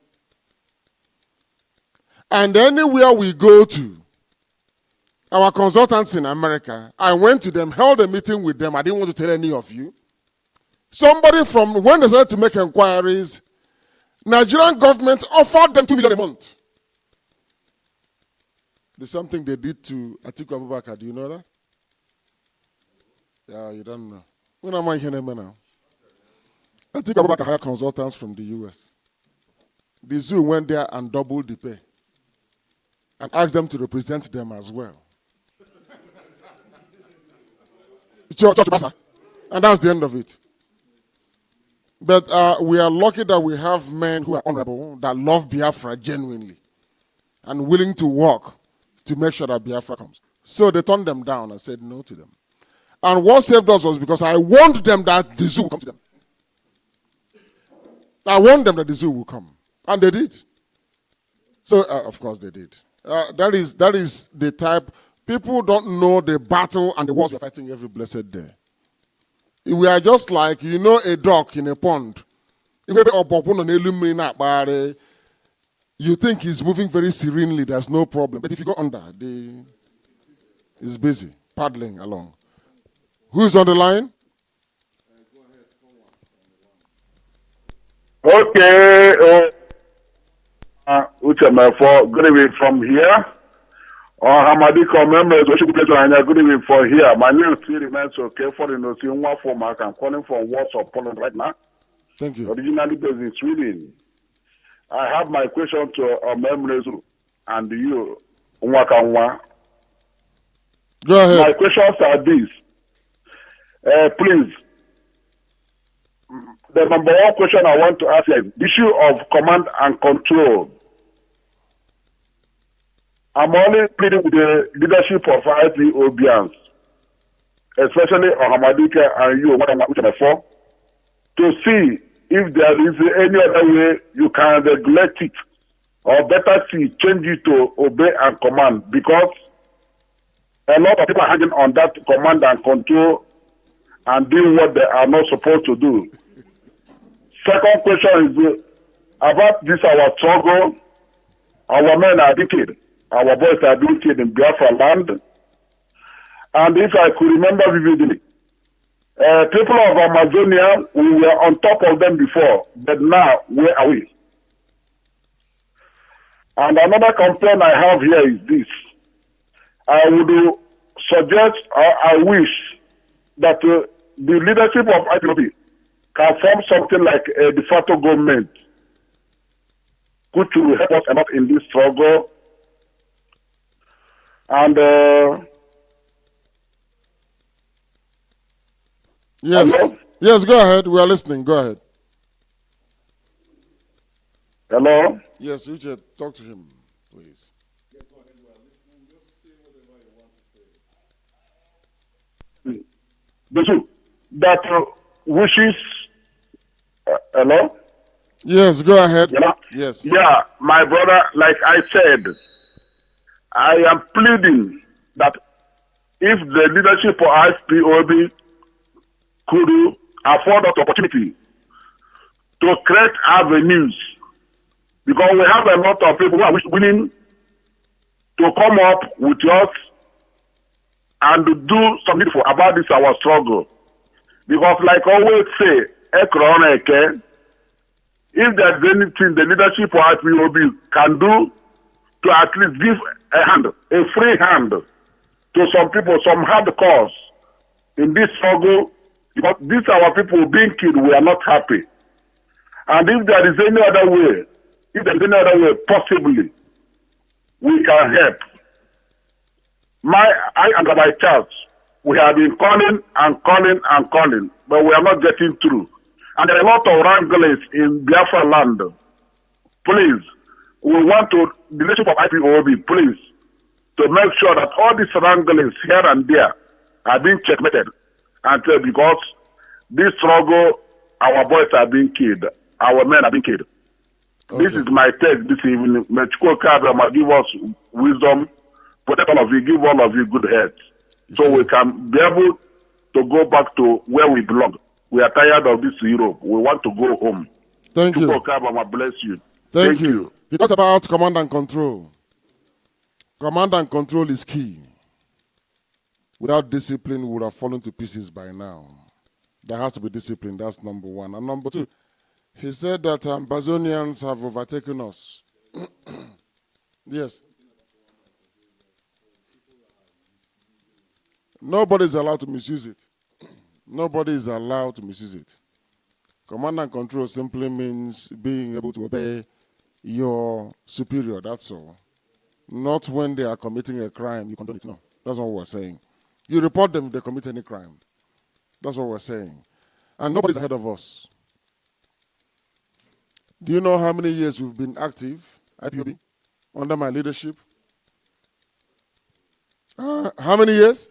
And anywhere we go to, our consultants in America, I went to them, held a meeting with them. I didn't want to tell any of you. Somebody from, when they started to make inquiries, Nigerian government offered them $2 million a month. The same thing they did to Atiku Abubakar. Do you know that? Yeah, you don't know. When am I here now? Atiku Abubakar hired consultants from the US. The zoo went there and doubled the pay and asked them to represent them as well. And that's the end of it. But we are lucky that we have men who are honorable, that love Biafra genuinely, and willing to work to make sure that Biafra comes. So they turned them down and said no to them. And what saved us was because I warned them that the zoo will come to them. I warned them that the zoo will come. And they did. So, of course, they did. That is the type. People don't know the battle and the wars we're fighting every blessed day. We are just like, a duck in a pond. You think he's moving very serenely, there's no problem. But if you go under, he's busy, paddling along. Who's on the line? Okay. Good evening from here. Hamadiko members, good evening for here. My name still remains okay for the notion one format. I'm calling from Warsaw, Poland right now. Thank you. Originally based in Sweden. I have my question to members and you, Nwakanwa. Go ahead. My questions are these. Please, the number one question I want to ask is the issue of command and control. I'm only pleading with the leadership of IPOBians, especially Hamadika and you, to see if there is any other way you can regulate it, or better see, change it to obey and command, because a lot of people are hanging on that command and control and doing what they are not supposed to do. Second question is about this our struggle. Our men are wicked. Our boys are wicked in Biafra land. And if I could remember vividly, people of Amazonia, we were on top of them before, but now where are we? And another complaint I have here is this. I would suggest or I wish that the leadership of IPOB can form something like a de facto government which will help us a lot in this struggle. And yes, hello? Yes, go ahead. We are listening. Go ahead. Hello? Yes, Richard, talk to him, please. Yes, go ahead. We are listening. Just say whatever you want to say. That wishes. Hello? Yes, go ahead. Yeah. Yes. Yeah, my brother, like I said, I am pleading that if the leadership of IPOB could afford us opportunity to create avenues, because we have a lot of people who are willing to come up with us and do something about this our struggle. Because like I always say, if there's anything the leadership of IPOB can do to at least give a free hand to some people, some hard cause in this struggle, because these our people being killed, we are not happy. And if there is any other way, possibly, we can help. I and my church, we have been calling, but we are not getting through. And there are a lot of wranglers in Biafra land. Please, we want to, the leadership of IPOB, please, to make sure that all these wranglings here and there are being checkmated. And because this struggle, our boys are being killed, our men are being killed. Okay. This is my take this evening. May Chukwuka give us wisdom, protect all of you, give all of you good health, so we can be able to go back to where we belong. We are tired of this Europe. We want to go home. Thank you. Bless you. Thank you. You talked about command and control. Command and control is key. Without discipline, we would have fallen to pieces by now. There has to be discipline. That's number one. And number two, he said that Ambazonians have overtaken us. Yes. Nobody is allowed to misuse it. Nobody is allowed to misuse it. Command and control simply means being able to obey your superior, that's all. Not when they are committing a crime, you condone it. No, that's not what we're saying. You report them if they commit any crime. That's what we're saying. And nobody's ahead of us. Do you know how many years we've been active, IPOB, under my leadership? How many years?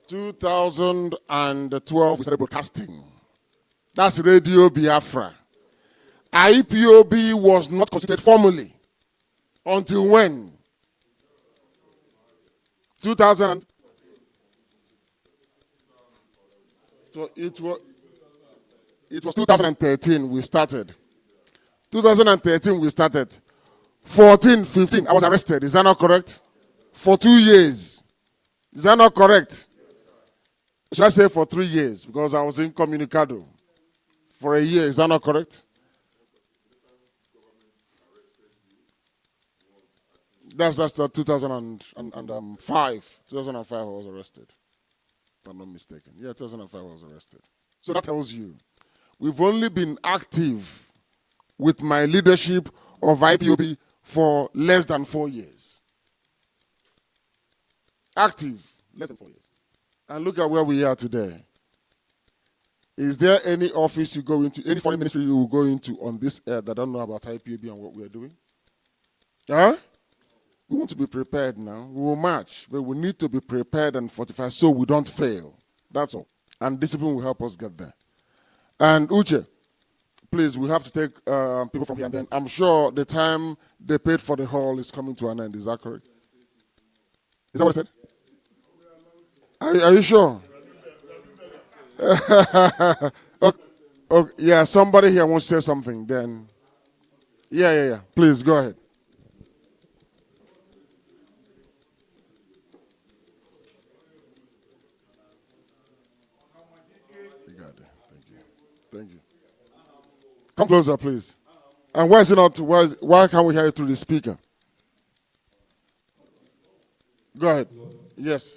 2012, we started broadcasting. That's Radio Biafra. IPOB was not constituted formally until when? 2000. So it was 2013 we started. 2013 we started. 14, 15, I was arrested. Is that not correct? For 2 years. Is that not correct? Should I say for 3 years? Because I was incommunicado for a year. Is that not correct? That's the 2005. 2005 I was arrested. If I'm not mistaken. Yeah, 2005 I was arrested. So that tells you, we've only been active with my leadership of IPOB for less than 4 years. Active, less than 4 years. And look at where we are today. Is there any office you go into, any foreign ministry you will go into on this earth that don't know about IPOB and what we are doing? Huh? We want to be prepared now. We will march, but we need to be prepared and fortified so we don't fail. That's all. And discipline will help us get there. And Uche, please, we have to take people from here. And then I'm sure the time they paid for the hall is coming to an end. Is that correct? Is that what I said? Are you sure? Okay, yeah, somebody here wants to say something. Then, yeah. Please go ahead. You got it. Thank you. Come closer, please. And why is it not? Why can't we hear it through the speaker? Go ahead. Yes.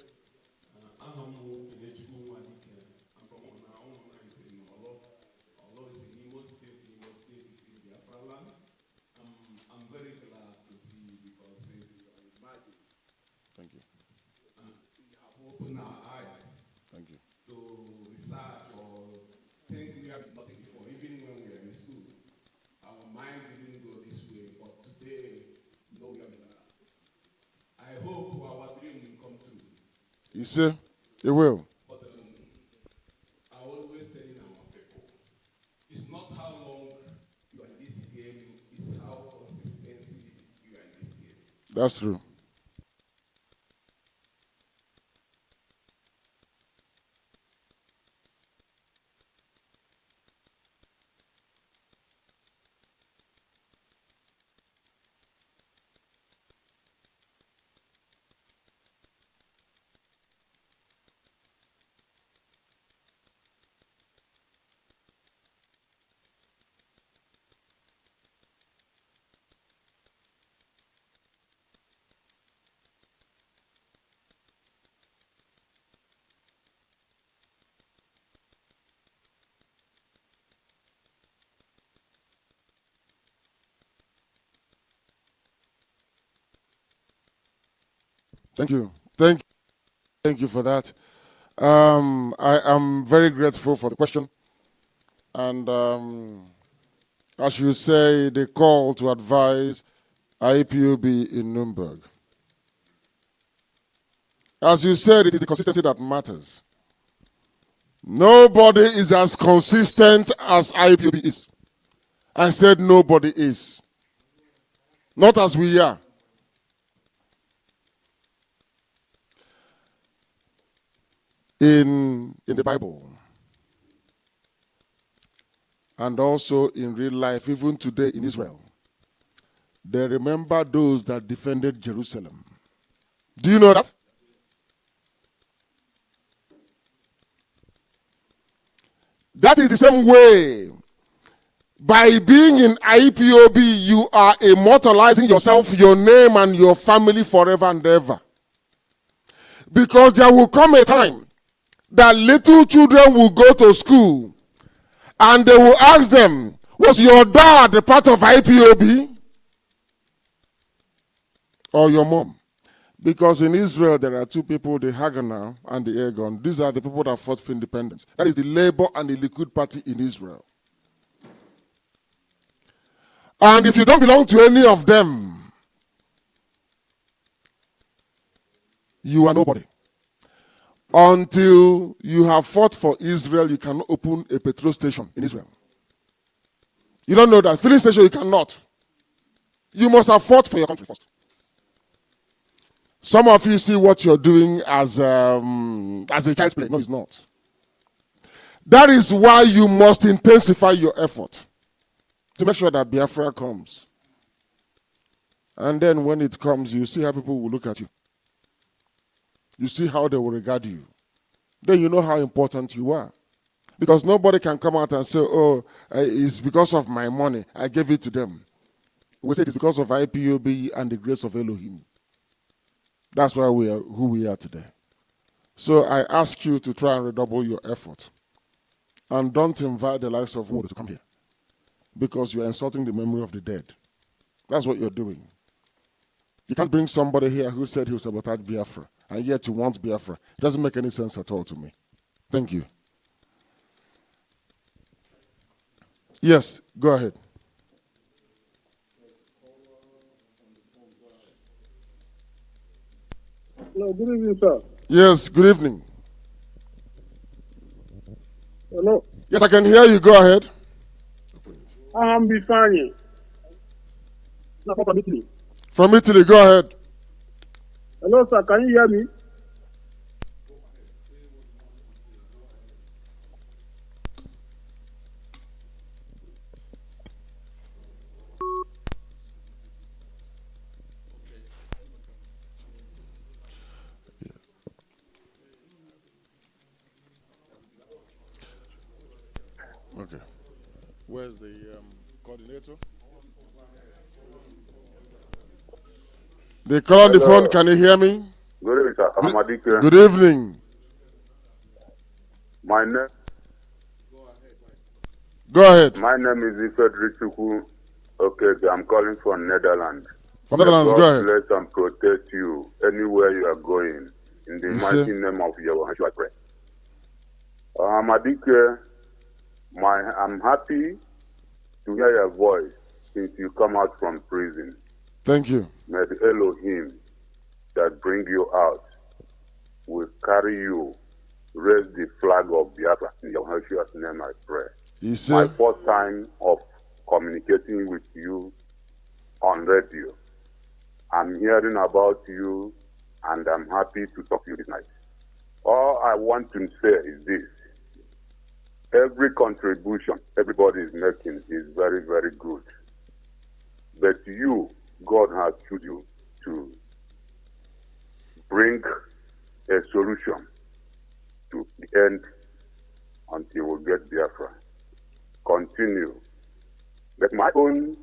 You see, it will. But I always telling our people, it's not how long you are in this game, it's how consistently you are in this game. That's true. Thank you. Thank you for that. I am very grateful for the question. And as you say, the call to advise IPOB in Nuremberg. As you said, it is the consistency that matters. Nobody is as consistent as IPOB is. I said nobody is. Not as we are. In the Bible, and also in real life, even today in Israel, they remember those that defended Jerusalem. Do you know that? That is the same way. By being in IPOB, you are immortalizing yourself, your name, and your family forever and ever. Because there will come a time that little children will go to school and they will ask them, was your dad a part of IPOB? Or your mom? Because in Israel there are two people, the Haganah and the Egon. These are the people that fought for independence. That is the Labour and the Likud party in Israel. And if you don't belong to any of them, you are nobody. Until you have fought for Israel, you cannot open a petrol station in Israel. You don't know that. Filling station, you cannot. You must have fought for your country first. Some of you see what you're doing as a child's play. No, it's not. That is why you must intensify your effort to make sure that Biafra comes. And then when it comes, you see how people will look at you. You see how they will regard you. Then you know how important you are. Because nobody can come out and say, oh, it's because of my money. I gave it to them. We say it's because of IPOB and the grace of Elohim. That's why we are who we are today. So I ask you to try and redouble your effort. And don't invite the likes of Modo to come here. Because you're insulting the memory of the dead. That's what you're doing. You can't bring somebody here who said he was sabotage Biafra, and yet you want Biafra. It doesn't make any sense at all to me. Thank you. Yes, go ahead. Hello, good evening, sir. Yes, good evening. Hello. Yes, I can hear you. Go ahead. I'm Bifani. From Italy. From Italy, go ahead. Hello, sir. Can you hear me? Okay. Where's the coordinator? They call on the phone. Can you hear me? Good evening, sir. Ahmadike. Good evening. My name. Go ahead. My name is Frederick Chuku. Okay, I'm calling from Netherlands. From Netherlands, go ahead. God bless and protect you anywhere you are going. In the mighty name of Yahweh, I pray. Ahmadike, I'm happy to hear your voice since you come out from prison. Thank you. May the Elohim that bring you out will carry you, raise the flag of Biafra. In Yahushua's name I pray. My first time of communicating with you on radio. I'm hearing about you and I'm happy to talk to you this night. All I want to say is this. Every contribution everybody is making is very, very good. But you, God has chosen you to bring a solution to the end until we get Biafra. Continue. But my own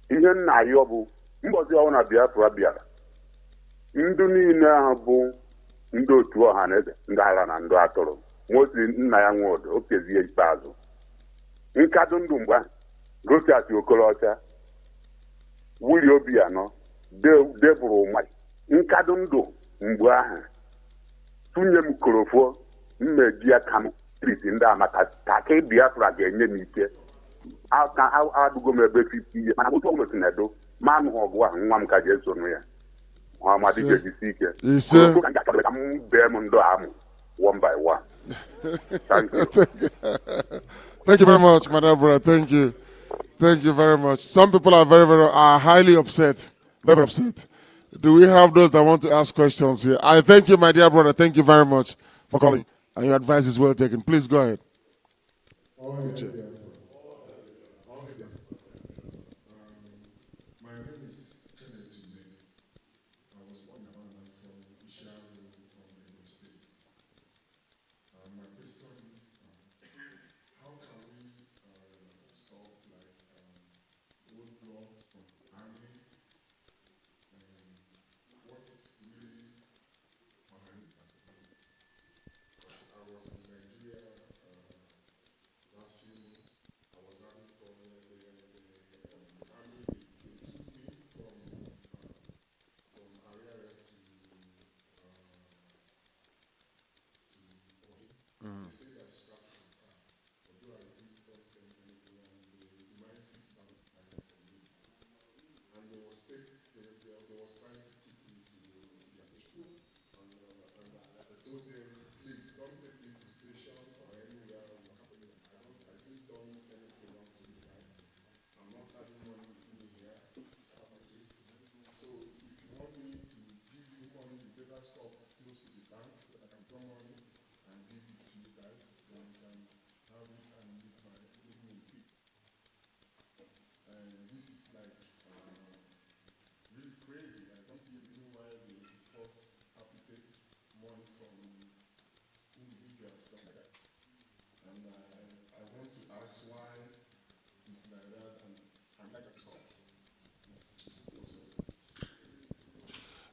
ihe nna ya bụ mbọsị ọhụrụ na Biafra bịara ndụ niile ahụ bụ ndị otu ọha na eze ndị agha na ndị atụrụ nwosi nna ya nwodo okezie ikpeazụ nkadụ ndụ mgbe Rochas Okorocha Willie Obianọ Debụrụ Ụmai nkadụ ndụ mgbe ahụ tụnye m korofo mmejia Kanu street ndị a maka take Biafra ga-enye m ike adụgo m ebe 50 years mana otu ọmụsị na-edo manụ ọgụ ahụ nwa m ka ga-esonụ ya ọmadị ga-ejisi ike ka m bee m ndụ amụ one by one. Thank you. Thank you very much, my dear brother. Thank you. Thank you very much. Some people are are highly upset. Very upset. Do we have those that want to ask questions here? I thank you, my dear brother. Thank you very much for calling. And your advice is well taken. Please go ahead.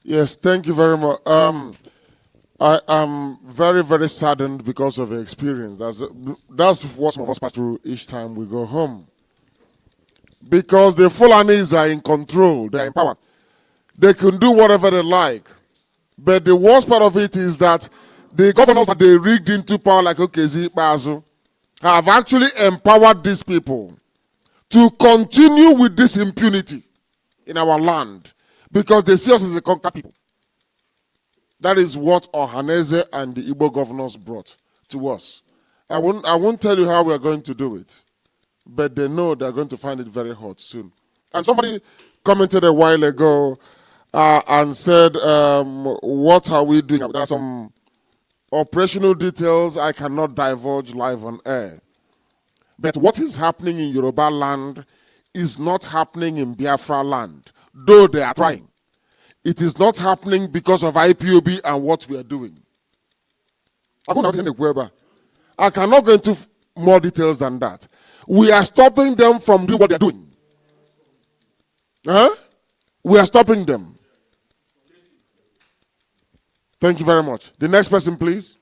Yes, thank you very much. I am very, very saddened because of the experience. That's what some of us pass through each time we go home. Because the Fulanis are in control, they're in power. They can do whatever they like. But the worst part of it is that the governors that they rigged into power, like Okezi Bazu, have actually empowered these people to continue with this impunity in our land because they see us as a conquered people. That is what Ohaneze and the Igbo governors brought to us. I won't tell you how we are going to do it, but they know they're going to find it very hard soon. And somebody commented a while ago and said, what are we doing? There are some operational details I cannot divulge live on air. But what is happening in Yoruba land is not happening in Biafra land, though they are trying. It is not happening because of IPOB and what we are doing. I cannot go into more details than that. We are stopping them from doing what they are doing. We are stopping them. Thank you very much. The next person, please.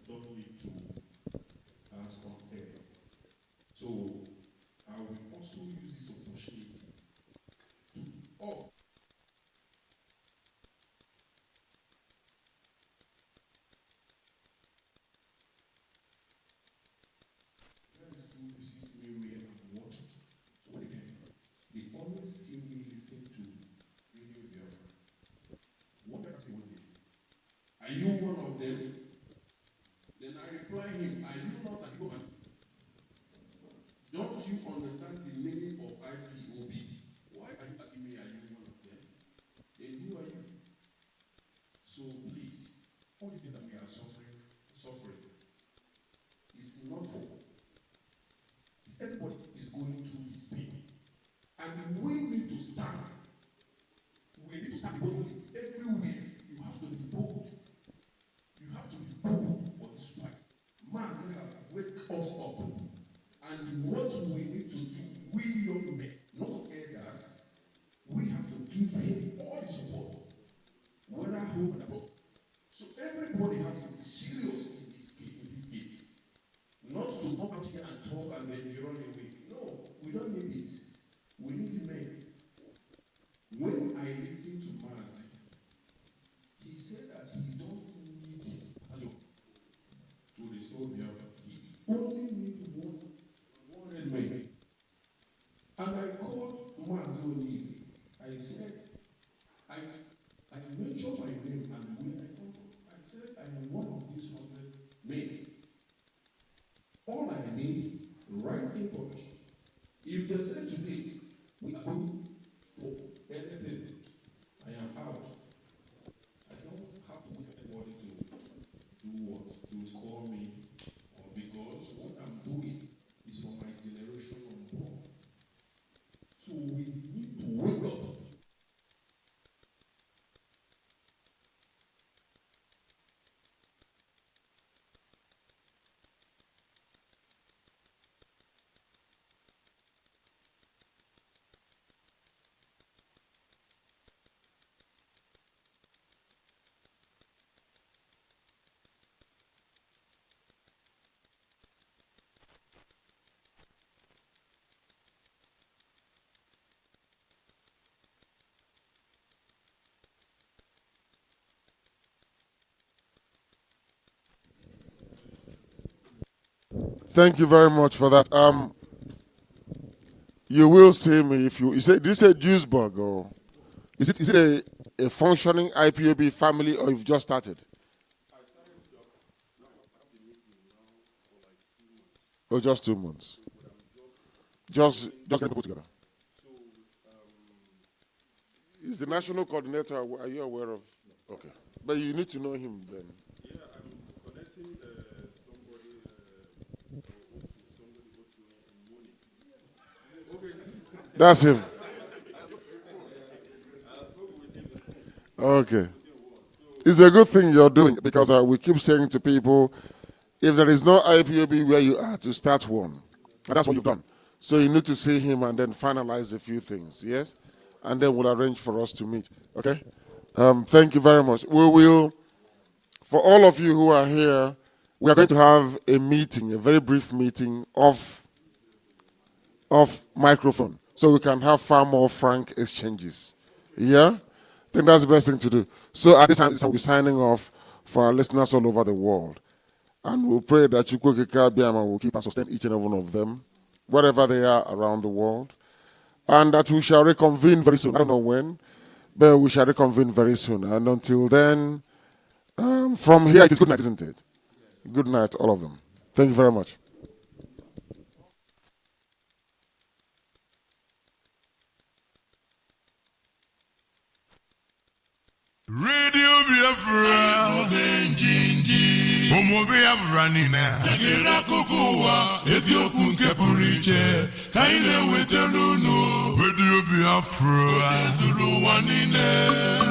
don't need to ask on air. So I will also use this opportunity to all. They always see me listening to Radio Biafra. What asked me one day, are you one of them? Then I reply him, are you not an IPOB? Don't you understand the meaning of IPOB? Why are you asking me, are you one of them? Then who are you? So please, all these things that we are suffering is not for. Everybody is going through his pain. And we need to stand. We need to stand boldly. Everywhere, you have to be bold. You have to be bold for this fight. Man, wake us up. And what we need to do, we young men, not elders, we have to give him all the support, whether home and above. So everybody has to be serious in this case. Not to come out here and talk and then you run away. No, we don't need it. We need men. When I listened to Mazi, he said that he don't need to restore Biafra. He only needs one man. And I called Mazi Onibi. I said, I mentioned my name and where I come from. I said, I am one of these 100 men. All I need, right information. If they say today, we are going for anything, I am out. I don't have to wait for anybody to do what? To call me, or because what I'm doing is for my generation unborn. So we need to wake up. Thank you very much for that. You will see me if you say this is a Duisburg or is it a functioning IPOB family or you've just started? Oh, just 2 months. Just get people together. Is the national coordinator? Are you aware of? Okay, but you need to know him then. Yeah, I'm connecting somebody. That's him. Okay. It's a good thing you're doing because we keep saying to people, if there is no IPOB where you are, to start one. And that's what you've done. So you need to see him and then finalize a few things, yes? And then we'll arrange for us to meet, okay? Thank you very much. We will, for all of you who are here, we are going to have a meeting, a very brief meeting of microphone, so we can have far more frank exchanges. Yeah? I think that's the best thing to do. So at this time, we'll be signing off for our listeners all over the world. And we'll pray that Chukwuka Biama will keep and sustain each and every one of them, wherever they are around the world. And that we shall reconvene very soon. I don't know when, but we shall reconvene very soon. And until then, from here, it is good night, isn't it? Good night, all of them. Thank you very much. Radio Biafra, Omo Biafra nina. Yakira kukuwa, Ethiopia nke pụrụ iche. Kaine wete n'unu. Radio Biafra, Zulu wanine.